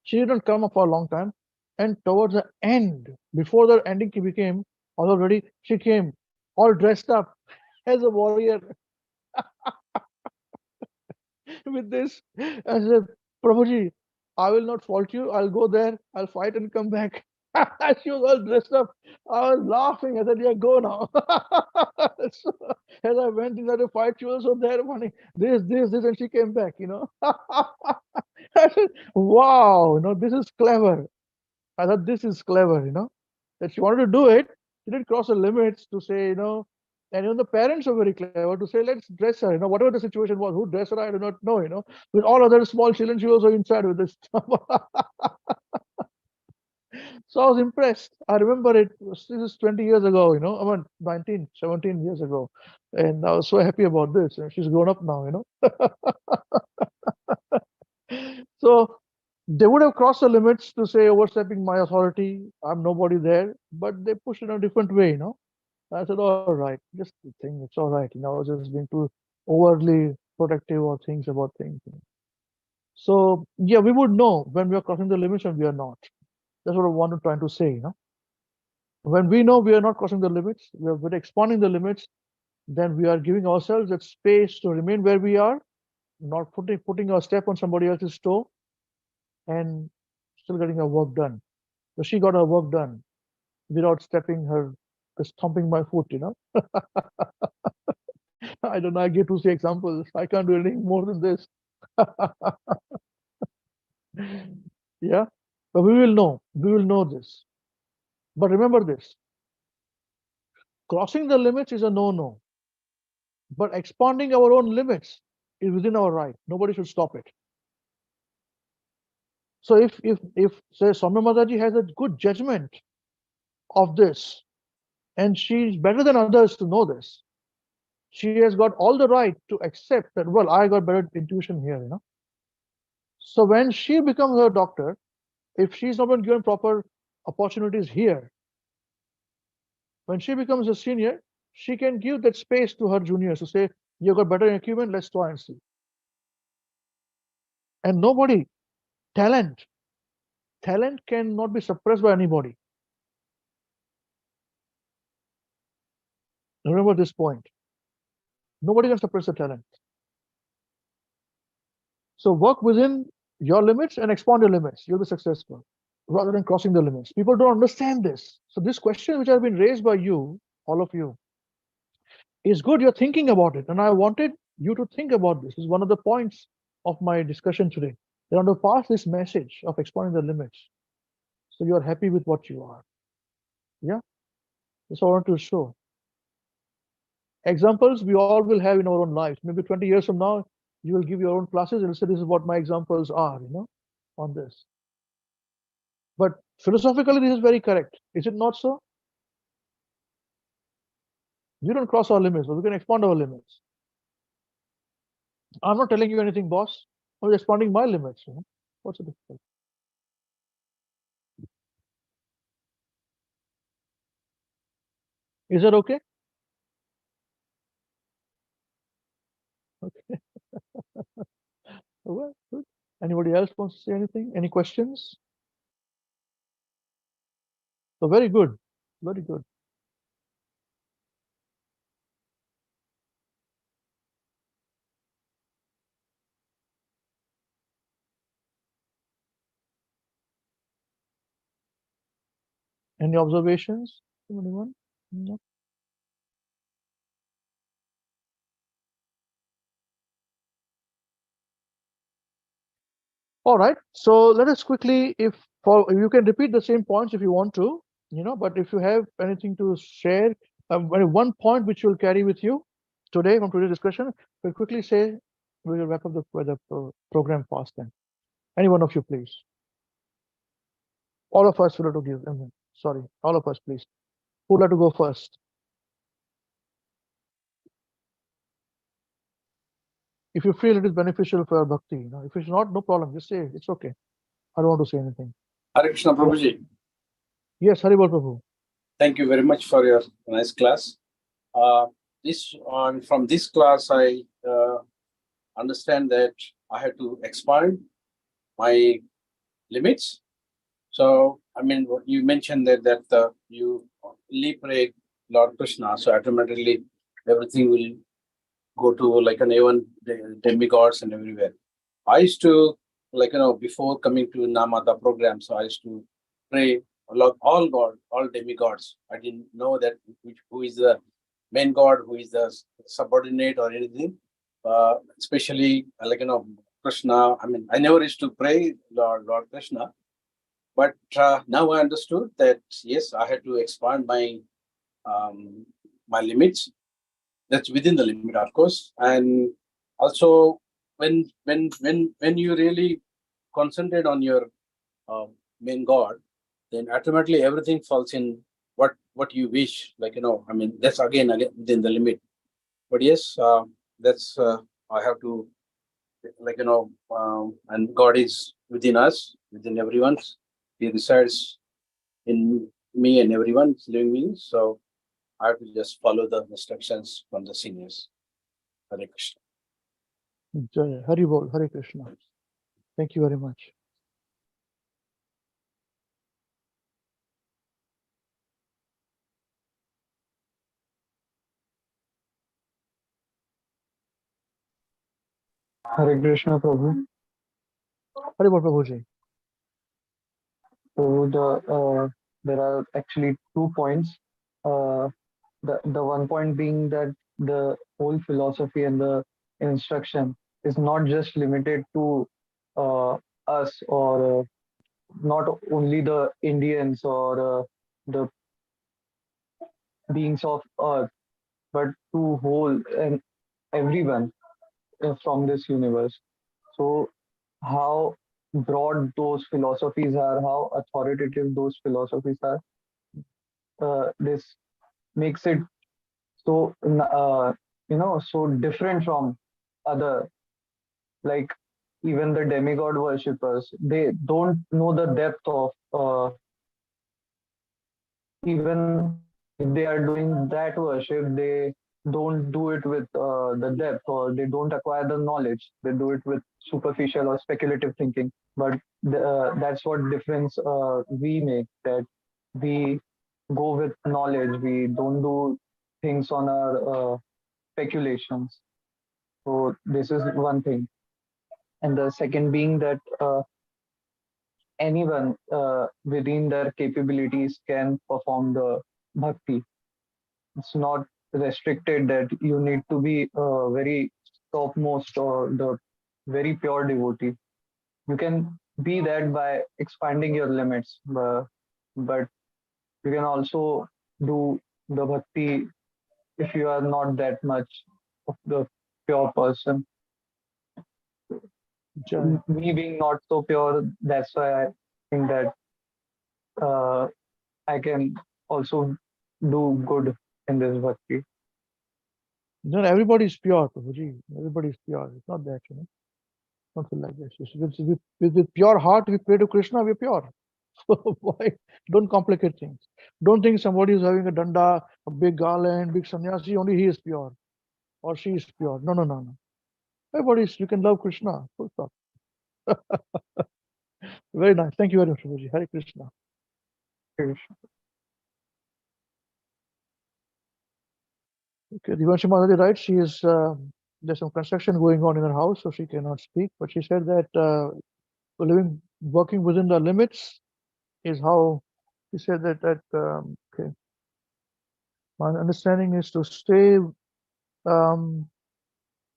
She didn't come up for a long time. And towards the end, before the ending became already, she came all dressed up as a warrior with this. I said, Prabhuji, I will not fault you. I'll go there, I'll fight and come back. She was all dressed up. I was laughing. I said, yeah, go now. So, as I went inside to fight, she was so there funny. This, and she came back, I said, wow, this is clever. I thought this is clever, that she wanted to do it. She didn't cross the limits to say, and even the parents are very clever to say, let's dress her, whatever the situation was, who dressed her, I do not know, with all other small children, she was also inside with this. So I was impressed. I remember this is 20 years ago, I mean, 19, 17 years ago. And I was so happy about this. And she's grown up now, So they would have crossed the limits to say overstepping my authority. I'm nobody there, but they pushed it in a different way, I said, all right, just the thing, it's all right. I was just being too overly protective or things about things. So yeah, we would know when we are crossing the limits and we are not. That's what I want to try to say, When we know we are not crossing the limits, we are expanding the limits, then we are giving ourselves that space to remain where we are, not putting our step on somebody else's toe, and still getting our work done. So she got her work done without just thumping my foot, I don't know, I give 2-3 examples. I can't do anything more than this. Yeah, but we will know this. But remember this, crossing the limits is a no-no, but expanding our own limits is within our right. Nobody should stop it. So if say Soumya Mataji has a good judgment of this, and she's better than others to know this, she has got all the right to accept that, well, I got better intuition here, So when she becomes her doctor, if she's not been given proper opportunities here, when she becomes a senior, she can give that space to her juniors to say, you got better equipment, let's try and see. And nobody, talent cannot be suppressed by anybody. Remember this point. Nobody can suppress the talent. So work within your limits and expand your limits. You'll be successful rather than crossing the limits. People don't understand this. So this question which has been raised by you, all of you, is good. You're thinking about it. And I wanted you to think about this. This is one of the points of my discussion today. I want to pass this message of expanding the limits. So you're happy with what you are. Yeah. That's what I want to show. Examples we all will have in our own lives. Maybe 20 years from now, you will give your own classes and say, this is what my examples are, on this. But philosophically, this is very correct. Is it not so? We don't cross our limits, but we can expand our limits. I'm not telling you anything, boss. I'm expanding my limits. What's the difference? Is that okay? Okay. Well, good. Anybody else wants to say anything? Any questions? So very good. Very good. Any observations from anyone? No? All right. So let us quickly, if you can repeat the same points if you want to, but if you have anything to share, one point which you'll carry with you today from today's discussion, we'll quickly say we will wrap up the program fast then. Any one of you, please. All of us will have to give. Sorry, all of us, please. Who would like to go first? If you feel it is beneficial for your bhakti, if it's not, no problem. Just say it's okay. I don't want to say anything. Hare Krishna Prabhuji. Yes, Haribol Prabhu. Thank you very much for your nice class. From this class, I understand that I have to expand my limits. So, I mean, what you mentioned that you only pray Lord Krishna, so automatically everything will go to like an even demigods and everywhere. I used to before coming to Namata program, so I used to pray a lot, all demigods. I didn't know that who is the main god, who is the subordinate or anything. Especially Krishna. I mean, I never used to pray Lord Krishna, but now I understood that yes, I had to expand my limits. That's within the limit, of course, and also when you really concentrate on your uh, main god, then automatically everything falls in what you wish. I mean, that's again within the limit. But yes, that's I have to and God is within us, within everyone's. He resides in me and everyone's living beings. So I have to just follow the instructions from the seniors. Hare Krishna. Jai Haribol, Hare Krishna. Thank you very much. Hare Krishna Prabhu. Haribol Prabhuji. So there are actually 2 points. The one point being that the whole philosophy and the instruction is not just limited to uh, us, or not only the Indians, or the beings of earth, but to whole and everyone from this universe. So how broad those philosophies are, how authoritative those philosophies are, this makes it so so different from other, like even the demigod worshippers, they don't know the depth of even if they are doing that worship, they don't do it with the depth, or they don't acquire the knowledge. They do it with superficial or speculative thinking. But that's what difference we make, that we go with knowledge. We don't do things on our speculations. So this is one thing. And the second being that anyone within their capabilities can perform the bhakti. It's not restricted that you need to be very topmost or the very pure devotee. You can be that by expanding your limits, but you can also do the bhakti if you are not that much of the pure person. Jai. Me being not so pure, that's why I think that uh, I can also do good in this bhakti. No, everybody's pure, Prabhuji. Everybody's pure. It's not that, something like this. With pure heart, we pray to Krishna, we're pure. So why? Don't complicate things. Don't think somebody is having a danda, a big garland, big sannyasi, only he is pure or she is pure. No, no, no, no. Everybody's, you can love Krishna. Full stop. Very nice. Thank you very much, Prabhuji. Hare Krishna. Okay, Divanshi Madhuri, right? She is, there's some construction going on in her house, so she cannot speak. But she said that working within the limits is how she said okay. My understanding is to stay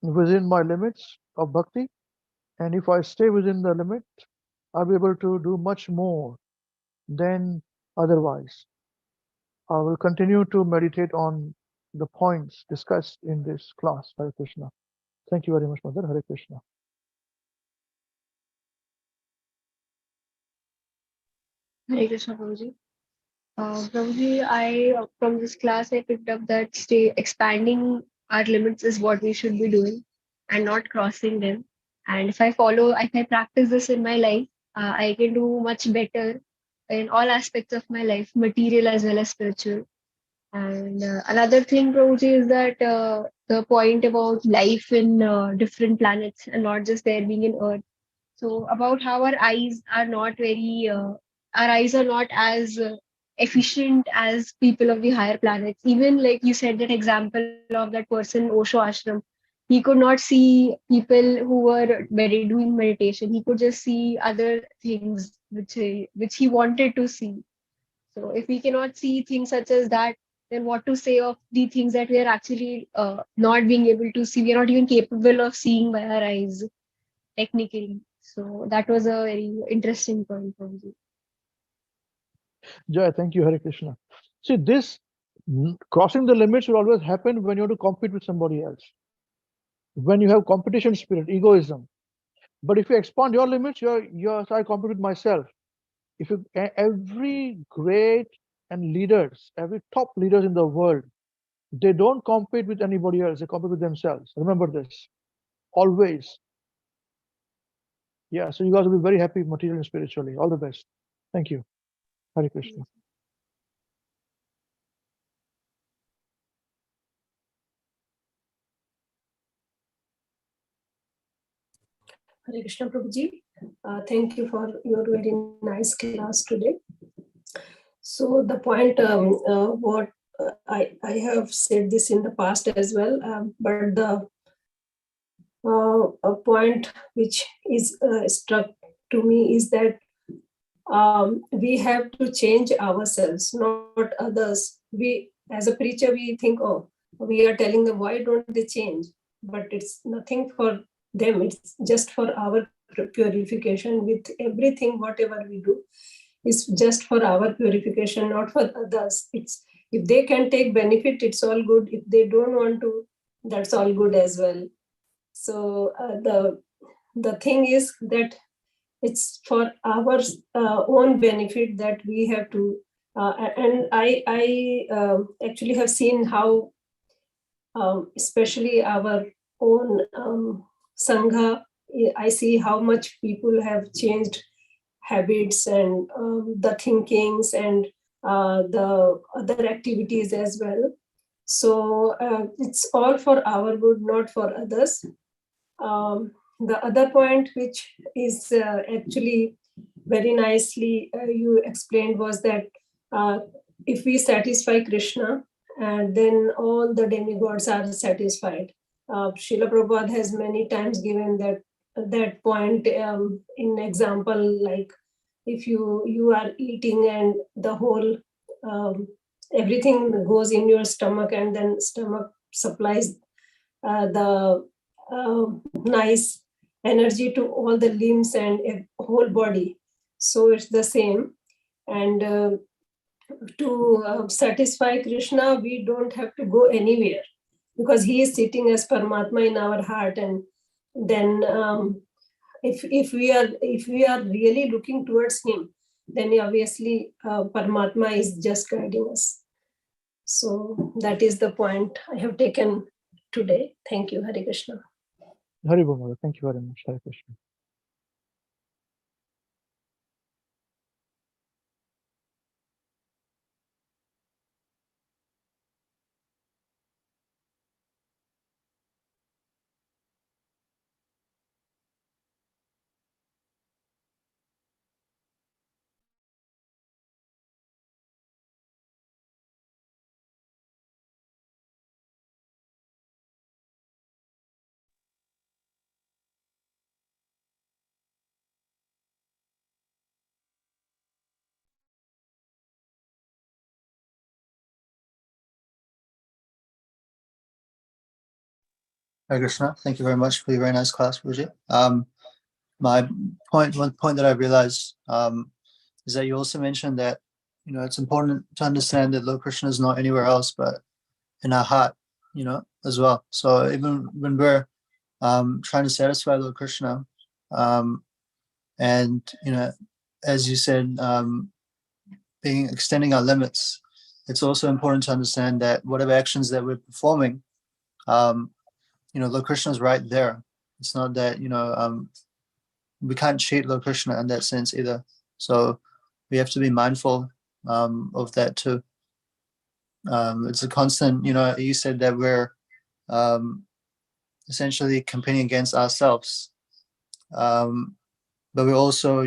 within my limits of bhakti. And if I stay within the limit, I'll be able to do much more than otherwise. I will continue to meditate on the points discussed in this class. Hare Krishna. Thank you very much, Mother. Hare Krishna. Hare Krishna, Prabhuji. Prabhuji, from this class I picked up that expanding our limits is what we should be doing, and not crossing them. And if I practice this in my life, I can do much better in all aspects of my life, material as well as spiritual. And another thing, Prabhuji, is that the point about life in different planets and not just there being in Earth. So about how our eyes are not our eyes are not as efficient as people of the higher planets. Even like you said, that example of that person, Osho Ashram, he could not see people who were doing meditation. He could just see other things which he wanted to see. So if we cannot see things such as that, then what to say of the things that we are actually not being able to see? We are not even capable of seeing by our eyes technically. So that was a very interesting point for me. Jai, thank you, Hare Krishna. See, this crossing the limits will always happen when you want to compete with somebody else. When you have competition spirit, egoism. But if you expand your limits, you're so I compete with myself. If you every great and leaders, every top leaders in the world, they don't compete with anybody else, they compete with themselves. Remember this. Always. Yeah, so you guys will be very happy materially and spiritually. All the best. Thank you. Hare Krishna. Hare Krishna Prabhuji. Thank you for your very nice class today. So the point, what I have said this in the past as well, but the a point which is struck to me is that we have to change ourselves, not others. We, as a preacher, we think, oh, we are telling them, why don't they change? But it's nothing for them. It's just for our purification. With everything, whatever we do, is just for our purification, not for others. It's, if they can take benefit, it's all good. If they don't want to, that's all good as well. So the thing is that it's for our own benefit that we have to, and I actually have seen how, especially our own sangha, I see how much people have changed habits and the thinkings and the other activities as well. So it's all for our good, not for others. The other point, which is actually very nicely you explained, was that if we satisfy Krishna, then all the demigods are satisfied. Srila Prabhupada has many times given that point in example, like if you are eating and the whole everything goes in your stomach, and then stomach supplies the nice energy to all the limbs and whole body. So it's the same. And to satisfy Krishna, we don't have to go anywhere, because he is sitting as Paramatma in our heart. And then if we are really looking towards him, then obviously Paramatma is just guiding us. So that is the point I have taken today. Thank you. Hare Krishna. Hari Bol Mother. Thank you very much. Hare Krishna. Hare Krishna. Thank you very much for your very nice class, Puji. One point that I realized is that you also mentioned that, it's important to understand that Lord Krishna is not anywhere else but in our heart, as well. So even when we're trying to satisfy Lord Krishna, and as you said, extending our limits, it's also important to understand that whatever actions that we're performing, Lord Krishna is right there. It's not that we can't cheat Lord Krishna in that sense either. So we have to be mindful of that too. It's a constant, you said that we're essentially competing against ourselves. But we're also,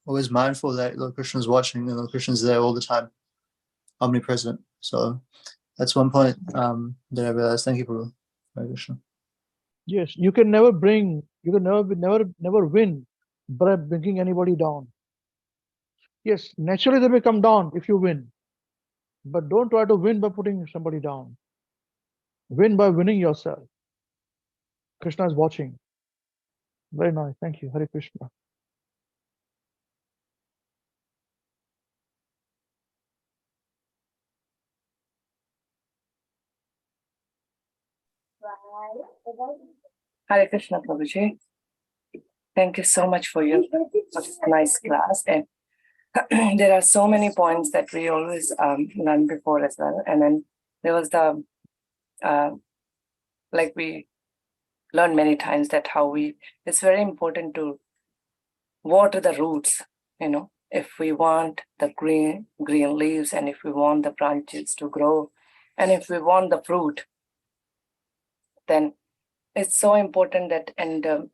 always mindful that Lord Krishna is watching and Lord Krishna is there all the time, omnipresent. So that's one point that I realized. Thank you, Prabhu. Hare Krishna. Yes, you can never win by bringing anybody down. Yes, naturally they may come down if you win, but don't try to win by putting somebody down. Win by winning yourself. Krishna is watching. Very nice. Thank you. Hare Krishna. Hare Krishna, Prabhuji. Thank you so much for your nice class. And there are so many points that we always learned before as well. And then there was the, like we learned many times that it's very important to water the roots, if we want the green leaves and if we want the branches to grow and if we want the fruit, then it's so important that, and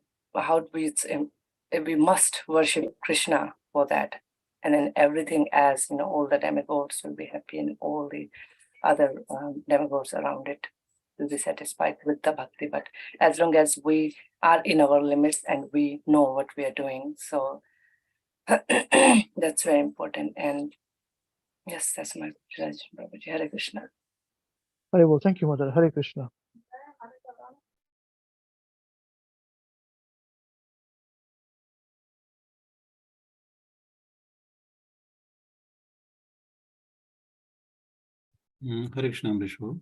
we must worship Krishna for that. And then everything else, all the demigods will be happy and all the other demigods around it will be satisfied with the bhakti. But as long as we are in our limits and we know what we are doing, so that's very important. And yes, that's my suggestion, Prabhuji. Hare Krishna. Hare well. Thank you, Mother. Hare Krishna. Hare Krishna, Vishwa.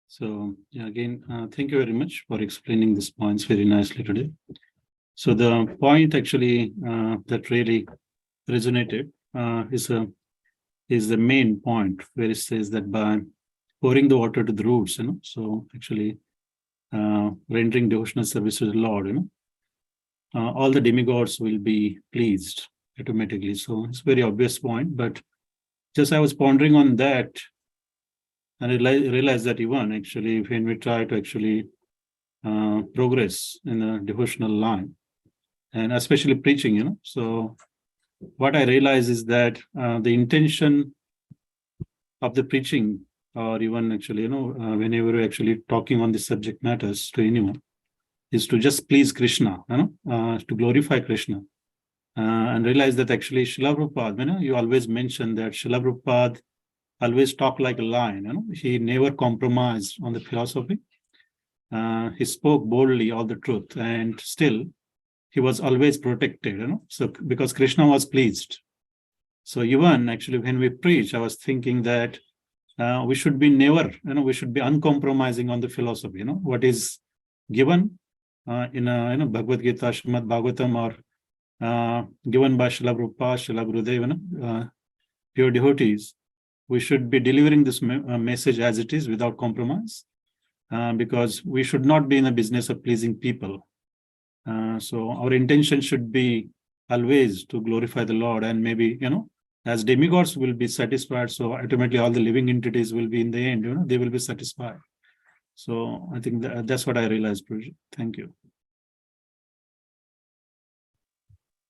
So yeah, again, thank you very much for explaining these points very nicely today. So the point actually that really resonated is the main point where it says that by pouring the water to the roots, so actually rendering devotional service to the Lord, all the demigods will be pleased automatically. So it's a very obvious point, but just I was pondering on that and I realized that even actually when we try to actually progress in a devotional line and especially preaching, so what I realize is that the intention of the preaching or even actually, whenever we're actually talking on the subject matters to anyone is to just please Krishna, to glorify Krishna. And realize that actually Srila Prabhupada, you always mention that Srila Prabhupada always talked like a lion, he never compromised on the philosophy. He spoke boldly all the truth and still he was always protected, so because Krishna was pleased. So even actually when we preach, I was thinking that we should be we should be uncompromising on the philosophy, what is given in Bhagavad Gita, Srimad Bhagavatam, or given by Srila Prabhupada, Srila Gurudev, pure devotees. We should be delivering this message as it is without compromise, because we should not be in the business of pleasing people. So our intention should be always to glorify the Lord, and maybe, as demigods will be satisfied, so ultimately all the living entities will be in the end, they will be satisfied. So I think that's what I realized, Prabhuji. Thank you.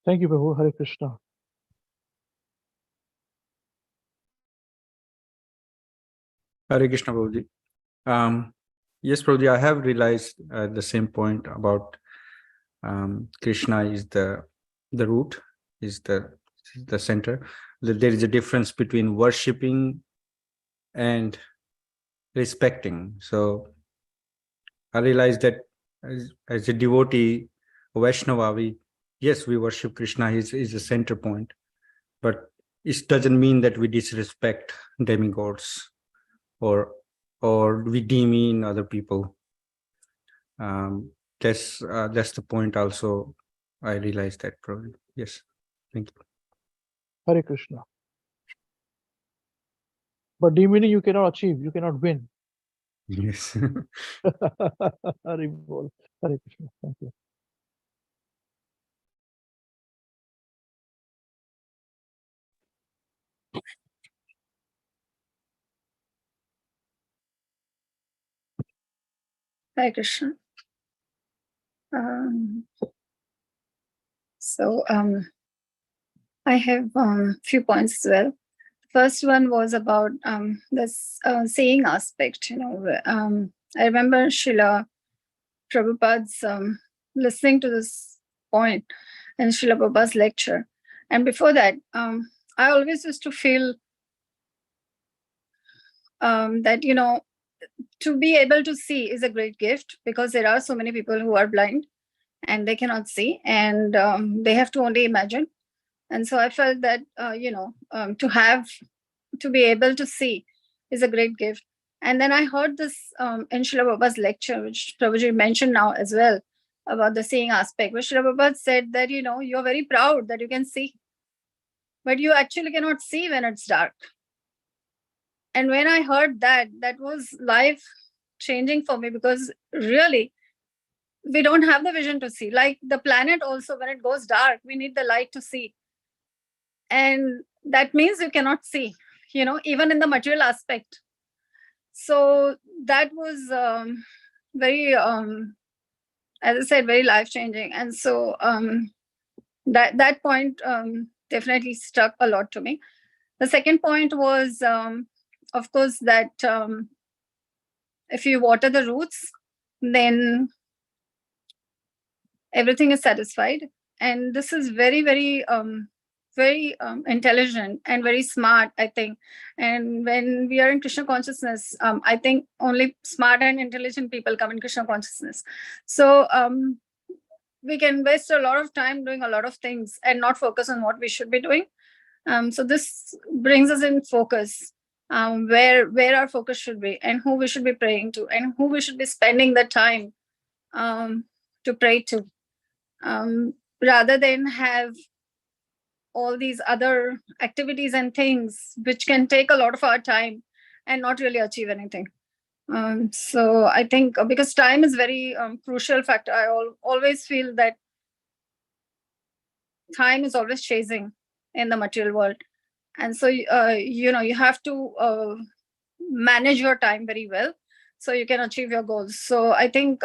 Thank you, Prabhu. Hare Krishna. Hare Krishna, Prabhuji. Yes, Prabhuji, I have realized the same point about Krishna is the root, is the center. That there is a difference between worshipping and respecting. So I realized that as a devotee, Vaishnava, we worship Krishna, he's the center point, but it doesn't mean that we disrespect demigods or we demean other people. That's the point also. I realized that, probably. Yes. Thank you. Hare Krishna. But demeaning you cannot achieve, you cannot win. Yes. Hare bol. Hare Krishna. Thank you. Hare Krishna. So I have few points as well. First one was about this saying aspect. I remember Srila Prabhupada's listening to this point in Srila Prabhupada's lecture. And before that, I always used to feel that, to be able to see is a great gift, because there are so many people who are blind and they cannot see, and they have to only imagine. And so I felt that, to be able to see is a great gift. And then I heard this in Srila Prabhupada's lecture, which Prabhuji mentioned now as well, about the seeing aspect, where Srila Prabhupada said that, you're very proud that you can see, but you actually cannot see when it's dark. And when I heard that, that was life changing for me, because really, we don't have the vision to see. Like the planet also, when it goes dark, we need the light to see. And that means you cannot see, even in the material aspect. So that was very, as I said, very life-changing. And so that point definitely stuck a lot to me. The second point was, of course, that if you water the roots, then everything is satisfied. And this is very, very, very intelligent and very smart, I think. And when we are in Krishna consciousness, I think only smart and intelligent people come in Krishna consciousness. So we can waste a lot of time doing a lot of things and not focus on what we should be doing. So this brings us in focus, where our focus should be, and who we should be praying to, and who we should be spending the time to pray to, rather than have all these other activities and things which can take a lot of our time and not really achieve anything. So I think because time is very crucial factor, I always feel that time is always chasing in the material world. And so, you have to manage your time very well so you can achieve your goals. So I think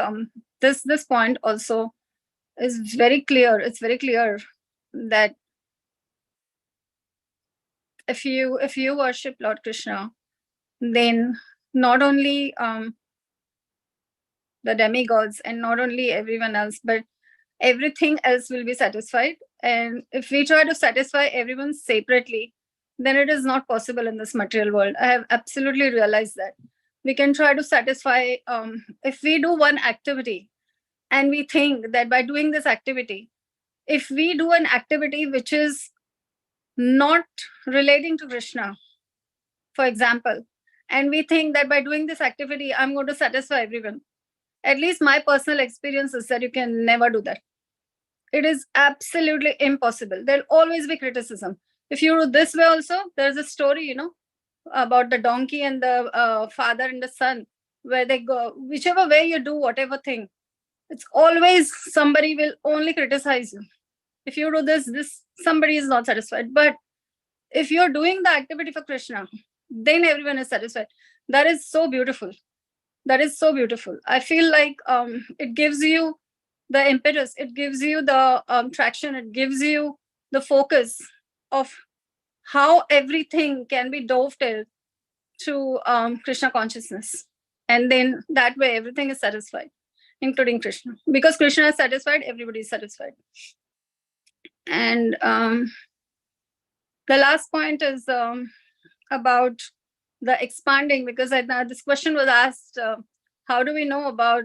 this point also is very clear. It's very clear that if you worship Lord Krishna, then not only the demigods and not only everyone else, but everything else will be satisfied. And if we try to satisfy everyone separately, then it is not possible in this material world. I have absolutely realized that. We can try to satisfy, if we do one activity and we think that by doing this activity, if we do an activity which is not relating to Krishna, for example, and we think that by doing this activity, I'm going to satisfy everyone. At least my personal experience is that you can never do that. It is absolutely impossible. There'll always be criticism. If you do this way also, there's a story, about the donkey and the father and the son, where they go, whichever way you do whatever thing, it's always somebody will only criticize you. If you do this, somebody is not satisfied. But if you're doing the activity for Krishna, then everyone is satisfied. That is so beautiful. That is so beautiful. I feel like it gives you the impetus, it gives you the traction, it gives you the focus of how everything can be dovetailed to Krishna consciousness. And then that way everything is satisfied, including Krishna. Because Krishna is satisfied, everybody is satisfied. And the last point is about the expanding, because this question was asked, how do we know about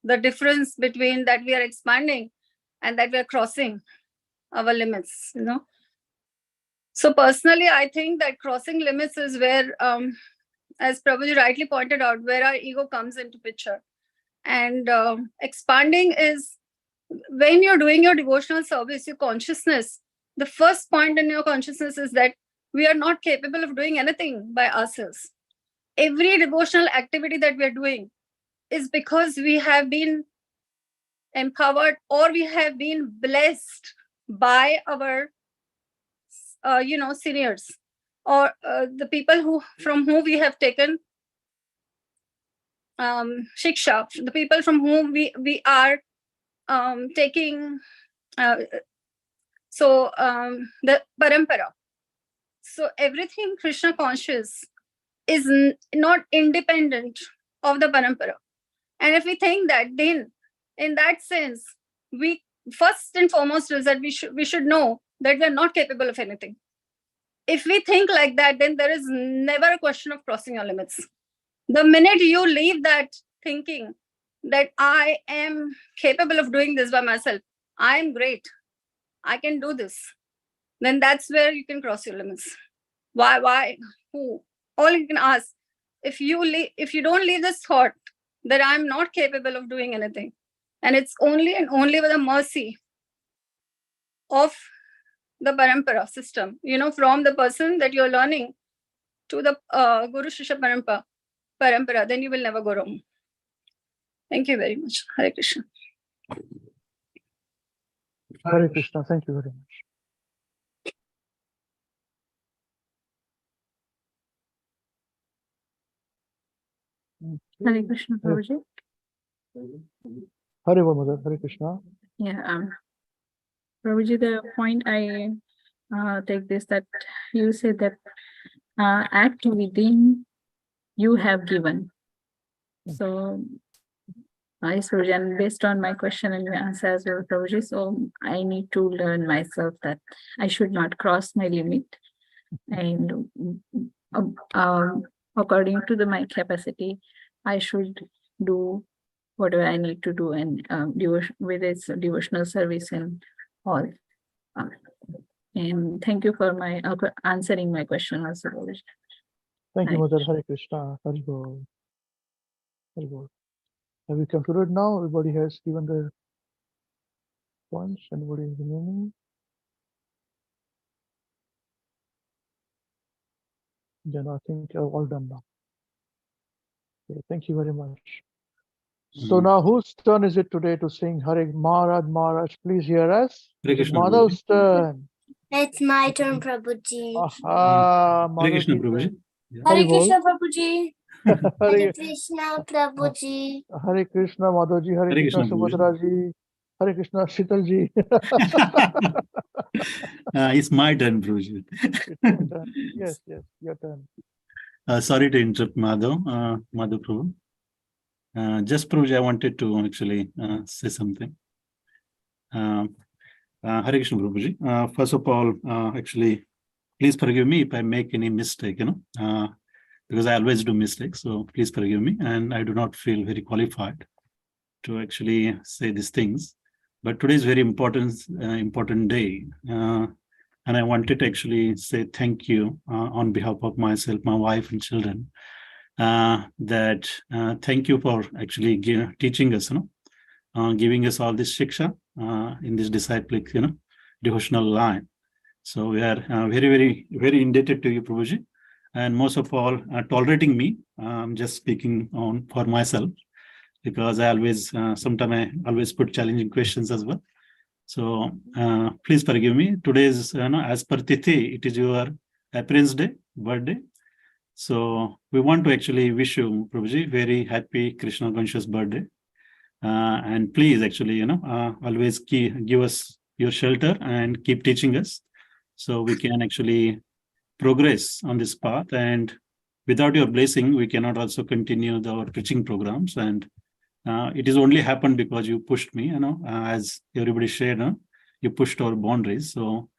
the difference between that we are expanding and that we are crossing our limits, So personally, I think that crossing limits is where, as Prabhuji rightly pointed out, where our ego comes into picture. And expanding is when you're doing your devotional service, your consciousness, the first point in your consciousness is that we are not capable of doing anything by ourselves. Every devotional activity that we are doing is because we have been empowered or we have been blessed by our seniors or the people from whom we have taken shiksha, the people from whom we are taking the parampara. So everything Krishna conscious is not independent of the parampara. And if we think that, then in that sense, we first and foremost is that we should know that we are not capable of anything. If we think like that, then there is never a question of crossing your limits. The minute you leave that thinking that I am capable of doing this by myself, I am great, I can do this, then that's where you can cross your limits. Why, who? All you can ask, if you don't leave this thought that I'm not capable of doing anything, and it's only and only with the mercy of the parampara system, from the person that you're learning to the Guru Shishya parampara, then you will never go wrong. Thank you very much. Hare Krishna. Hare Krishna. Thank you very much. Hare Krishna, Prabhuji. Hare Mother. Hare Krishna. Yeah, Prabhuji, the point I take this, that you said that act within you have given. So, yes, Prabhuji, and based on my question and your answer as well, Prabhuji, so I need to learn myself that I should not cross my limit, and according to my capacity, I should do whatever I need to do, and whether it's devotional service and all. And thank you for my answering my question also. Thank you, Hare Mother. Hare Krishna. Hare Bol. Hare Bol. Have we concluded now? Everybody has given their points. Anybody is remaining? Then I think all done now. Okay, thank you very much. So now whose turn is it today to sing Hare Maharaj? Maharaj, please hear us. Hare Krishna, Madhav's turn. It's my turn, Prabhuji. Aha, Hare Krishna, Madhavji's Prabhuji. turn. Yeah. Hare Hare Bol. Krishna, Prabhuji. Hare Hare Krishna, Prabhuji. Hare Krishna, Madhavji. Hare Hare Krishna, Krishna, Prabhuji. Subhadraji. Hare Krishna, Shitalji. It's my turn, Prabhuji. It's your turn. Yes, your turn. Sorry to interrupt, Madhav. Madhav Prabhu. Just Prabhuji, I wanted to actually say something. Hare Krishna, Prabhuji. First of all, actually, please forgive me if I make any mistake, because I always do mistakes. So please forgive me. And I do not feel very qualified to actually say these things. But today is very important day. And I wanted to actually say thank you on behalf of myself, my wife and children, that thank you for actually teaching us, giving us all this shiksha in this disciplic, devotional line. So we are very, very, very indebted to you, Prabhuji. And most of all, tolerating me. I'm just speaking on for myself, because I always, sometimes I always put challenging questions as well. So please forgive me. Today is, as per Tithi, it is your appearance day, birthday. So we want to actually wish you, Prabhuji, very happy Krishna conscious birthday. And please actually, always give us your shelter and keep teaching us, so we can actually progress on this path. And without your blessing, we cannot also continue our preaching programs. And it is only happened because you pushed me, as everybody shared, you pushed our boundaries. So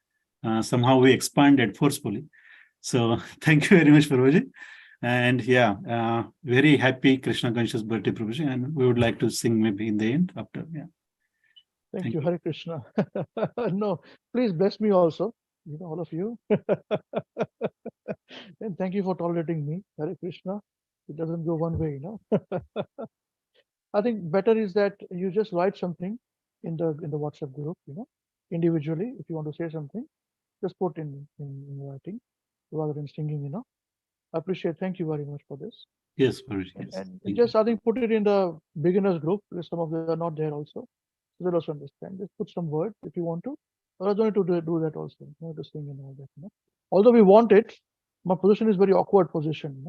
somehow we expanded forcefully. So thank you very much, Prabhuji. And yeah, very happy Krishna conscious birthday, Prabhuji. And we would like to sing maybe in the end after. Yeah. Thank you, Hare Krishna. No, please bless me also, all of you. And thank you for tolerating me, Hare Krishna. It doesn't go one way, I think better is that you just write something in the WhatsApp group, individually. If you want to say something, just put in writing rather than singing, I appreciate. Thank you very much for this. Yes, Prabhuji. Yes. And just, I think, put it in the beginners group, because some of them are not there also. So they'll also understand. Just put some words if you want to. Or I don't need to do that also, to sing and all that, Although we want it, my position is very awkward position,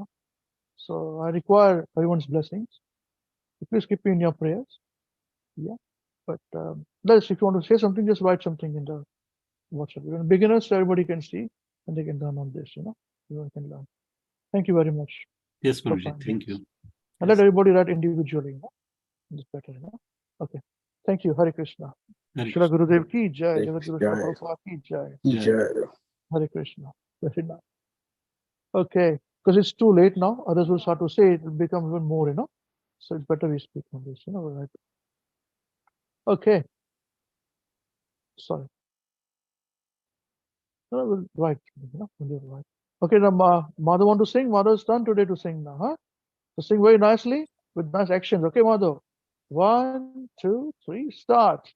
So I require everyone's blessings. So please keep me in your prayers. Yeah. But if you want to say something, just write something in the WhatsApp. Even beginners, so everybody can see and they can learn on this, everyone can learn. Thank you very much. Yes, for Guruji. finding Thank this. you. And let everybody write individually. It's better. Okay. Thank you. Hare Krishna. Hare Srila Krishna. Gurudev ki jai. Hare Jagat Guru Krishna. Srila Prabhupada ki jai. Jai. Hare Krishna. Very nice. Okay. Because it's too late now. Others will start to say it will become even more, So it's better we speak on this, right? Okay. Sorry. No, we'll write, we'll write. Okay, now Madhav want to sing. Madhav's turn today to sing now, huh? So sing very nicely with nice actions. Okay, Madhav. 1, 2, 3, start.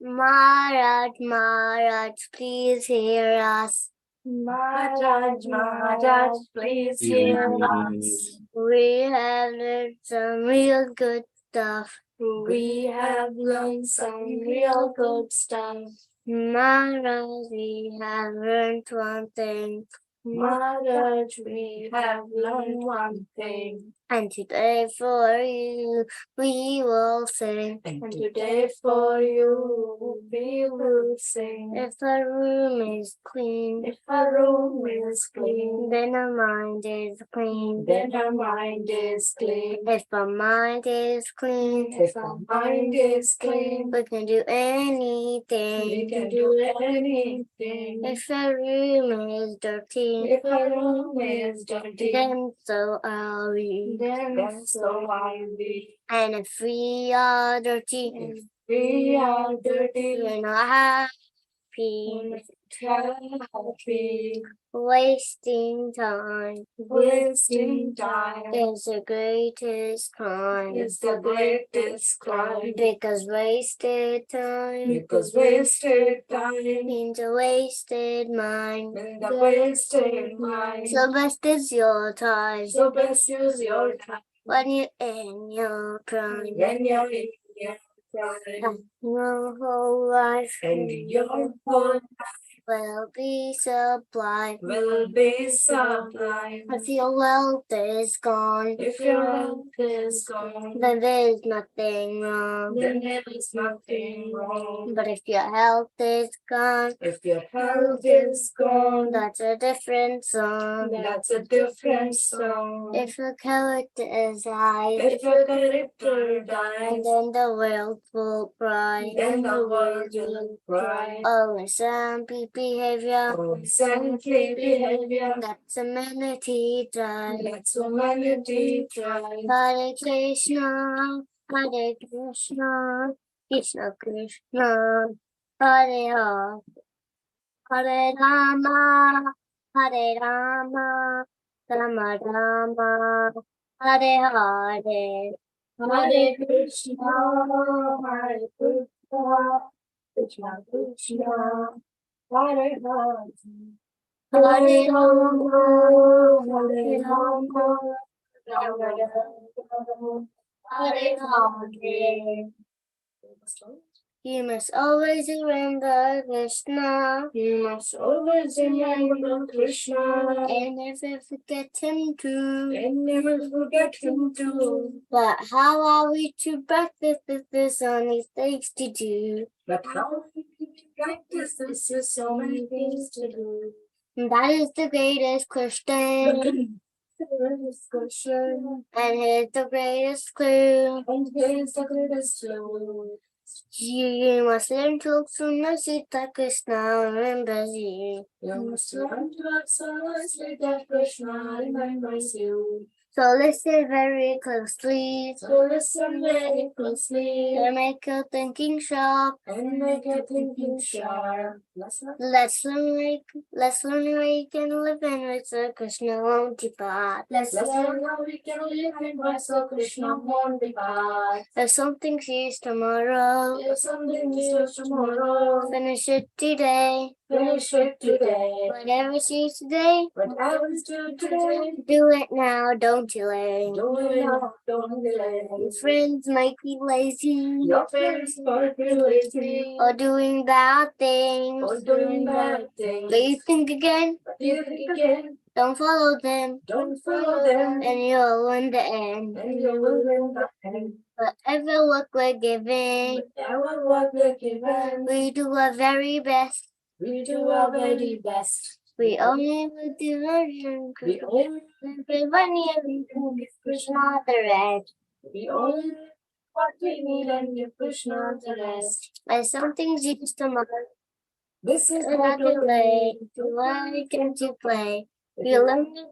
Maharaj, Maharaj, please hear us. Maharaj, Maharaj, please hear us. We have learned some real good stuff. We have learned some real good stuff. Maharaj, we have learned one thing. Maharaj, we have learned one thing. And today for you we will sing. And today for you we will sing. If a room is clean, If a room is clean, then our mind is clean. then our mind is clean. If our mind is clean, If our mind is clean, we can do we anything. can do anything. If a room is dirty, If a room is dirty, then so are we. then so are we. And if we are dirty, If we are dirty, we're not happy. happy. Wasting time Wasting time is the greatest crime. is the greatest crime. Because wasted time Because wasted time means a wasted mind. means the wasted mind. So best is your time So best use your time when you're in your prime. when you're in your prime. Your whole life And your whole will be sublime. will be sublime. If your wealth is gone, If your health is gone, then there's nothing wrong. then there is nothing wrong. But if your health is gone, If your health is gone, that's a different song. that's a different song. If your character is high, If your character dies, then the world will cry. then the world will cry. Oh, exemplary behavior, Oh, exemplary behavior, that's humanity drive. that's humanity drive. Hare Krishna, Hare Krishna, Krishna Krishna, Hare Hare, Hare Rama, Hare Rama, Rama Rama, Hare Hare. Hare Krishna, Hare Krishna, Krishna Krishna, Hare Hare. Hare Rama, Hare Rama, Rama Rama, Hare Hare. You must always remember Krishna, You must always remember Krishna and never forget him too. and never forget him too. But how are we to practice if there's only things to do? But how we practice this is so many things to do. And that is the greatest question. Discussion And here's the greatest clue. and here's the greatest clue. You must learn to look from the Sita Krishna remembers you. You must learn to act so nicely that Krishna remembers you. So listen very closely So listen very closely to make your thinking sharp. and make your thinking sharp. Let's learn how we can live in with Sir Krishna won't depart. Let's learn how we can live in why so Krishna won't depart. If something sees tomorrow, If something is tomorrow, finish it today. finish it today. Whatever sees today, What happens to today? do it now, don't delay. Do it now, don't delay. Your friends might be lazy, Your friends might be lazy, or doing bad things. or doing bad things. But you think again, But you think again, don't follow them, don't follow them, and you'll win the end. and you will win the end. Whatever look we're giving, Whatever what we're given, we do our very best. we do our very best. We only with devotion, We only give Krishna the rest. we only what we need and give Krishna the rest. Like some things used to mind, This is not not too too late. late. Why can't you play? We learn to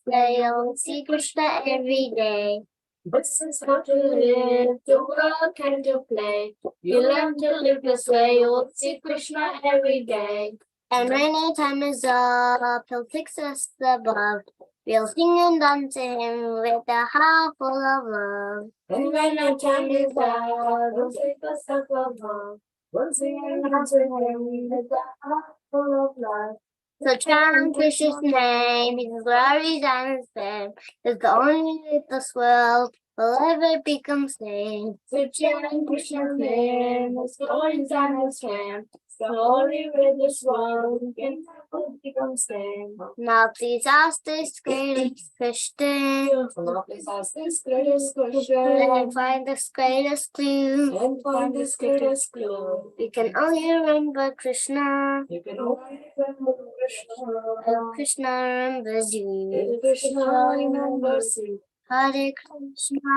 play, you'll see Krishna every day. This is how to live, to work and to play. You learn to live this way, you'll see Krishna every day. And when our time is up, he'll fix us above. We'll sing and dance to him with a heart full of love. And when our time is up, we'll take us up above. We'll sing and dance with him with a heart full of love. So chant Krishna's name, his glories and his fame. Is the only way this world will ever become sane. So chant Krishna's name, his glories and his fame. The only way this world can ever become sane. Now please ask this greatest Christian, Now please ask this greatest question, and find this greatest clue. and find this greatest clue. We can only remember Krishna, You can only remember Krishna, and Krishna remembers you. and Krishna remembers you. Hare Krishna,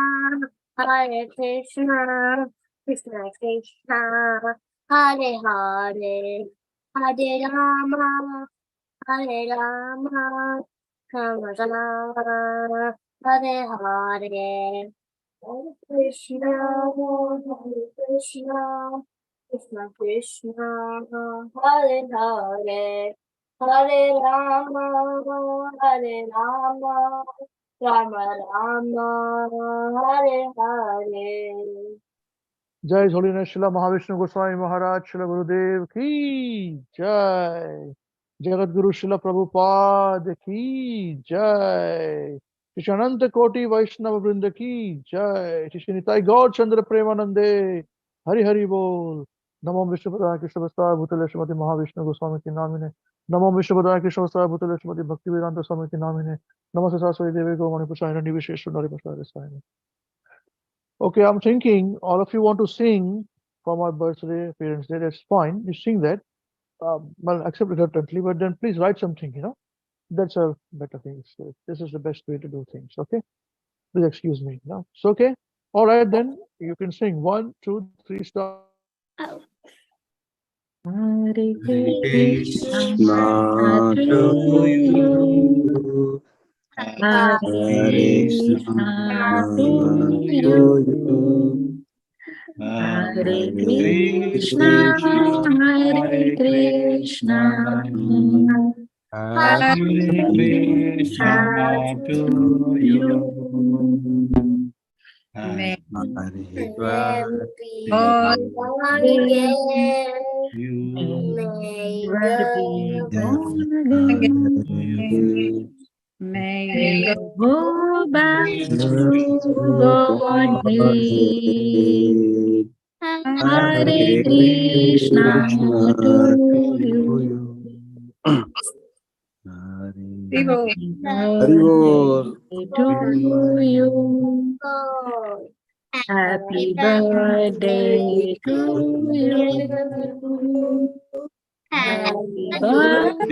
Hare Krishna, Krishna Krishna, Hare Hare, Hare Rama, Hare Rama, Rama Rama, Hare Hare. Hare Krishna, Hare Krishna, Krishna Krishna, Hare Hare, Hare Rama, Hare Rama, Rama Rama, Hare Hare. Jai His Holiness Srila Mahavishnu Goswami Maharaj Srila Gurudev ki Jai. Jagat Guru Srila Prabhupada ki Jai. Krishnananta Koti Vaishnava Vrinda ki Jai. Shri Nitai Gaur Chandra Premanande. Hari Hari Bol. Namo Vishnupadaya Krishna Vastar Bhutale Srimati Mahavishnu Goswami ki Namine. Namo Vishnupadaya Krishna Vastar Bhutale Srimati Bhakti Vedanta Swami ki Namine. Namaste Saraswati Devi Gaumani Prasayana Nivisheshu Nari Prasayana. Okay, I'm thinking all of you want to sing for my birthday, parents' day. That's fine. You sing that. Well, accept it reluctantly, but then please write something. That's a better thing. So this is the best way to do things. Okay, please excuse me. No, it's okay. All right, then you can sing. 1, 2, 3, start. Hare Hare Krishna, Krishna to you. Hare Krishna to To you. you. Hare Krishna, Hare Krishna, Hare Krishna to you. Hare Happy birthday May Happy the birthday. May you go back to Godhead. Hare Krishna to you. Happy birthday to you. Happy birthday to you. Happy birthday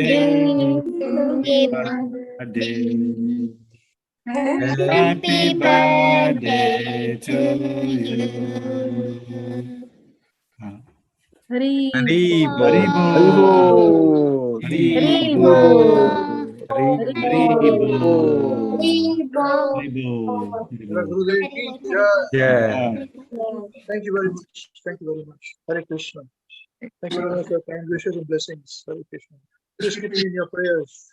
to you. Happy birthday to you. Hari Hari Hari Bol. Bol. Hari Bol. Bol. Hari Hari Bol. Bol. Hari Bol. Hari Bol. Gurudev ki Jai. Yeah. Thank you very much. Thank you very much. Hare Krishna. Thank you very much for your kind wishes and blessings. Hare Krishna. Please keep me in your prayers.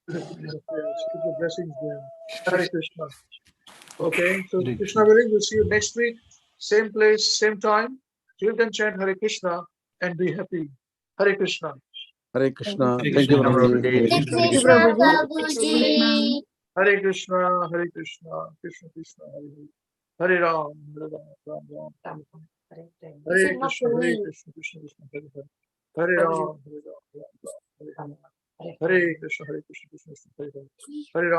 Keep the blessings going. Hare Krishna. Okay, so Krishna willing, we'll see you next week. Same place, same time. Till then chant Hare Krishna and be happy. Hare Krishna. Hare Krishna. Hare Thank you, Krishna. Prabhuji. Prabhuji. Hare Thank you, Krishna, Prabhuji. Prabhuji. Hare Krishna, Hare Krishna, Krishna Krishna, Hare Hare, Hare Ram, Hare Ram, Ram Ram, Hare Hare. Hare Krishna, Hare Krishna, Krishna Krishna, Hare Hare, Hare Ram, Hare Ram, Ram Ram, Hare Hare. Hare Krishna, Hare Krishna, Krishna Krishna, Hare Hare, Hare Ram.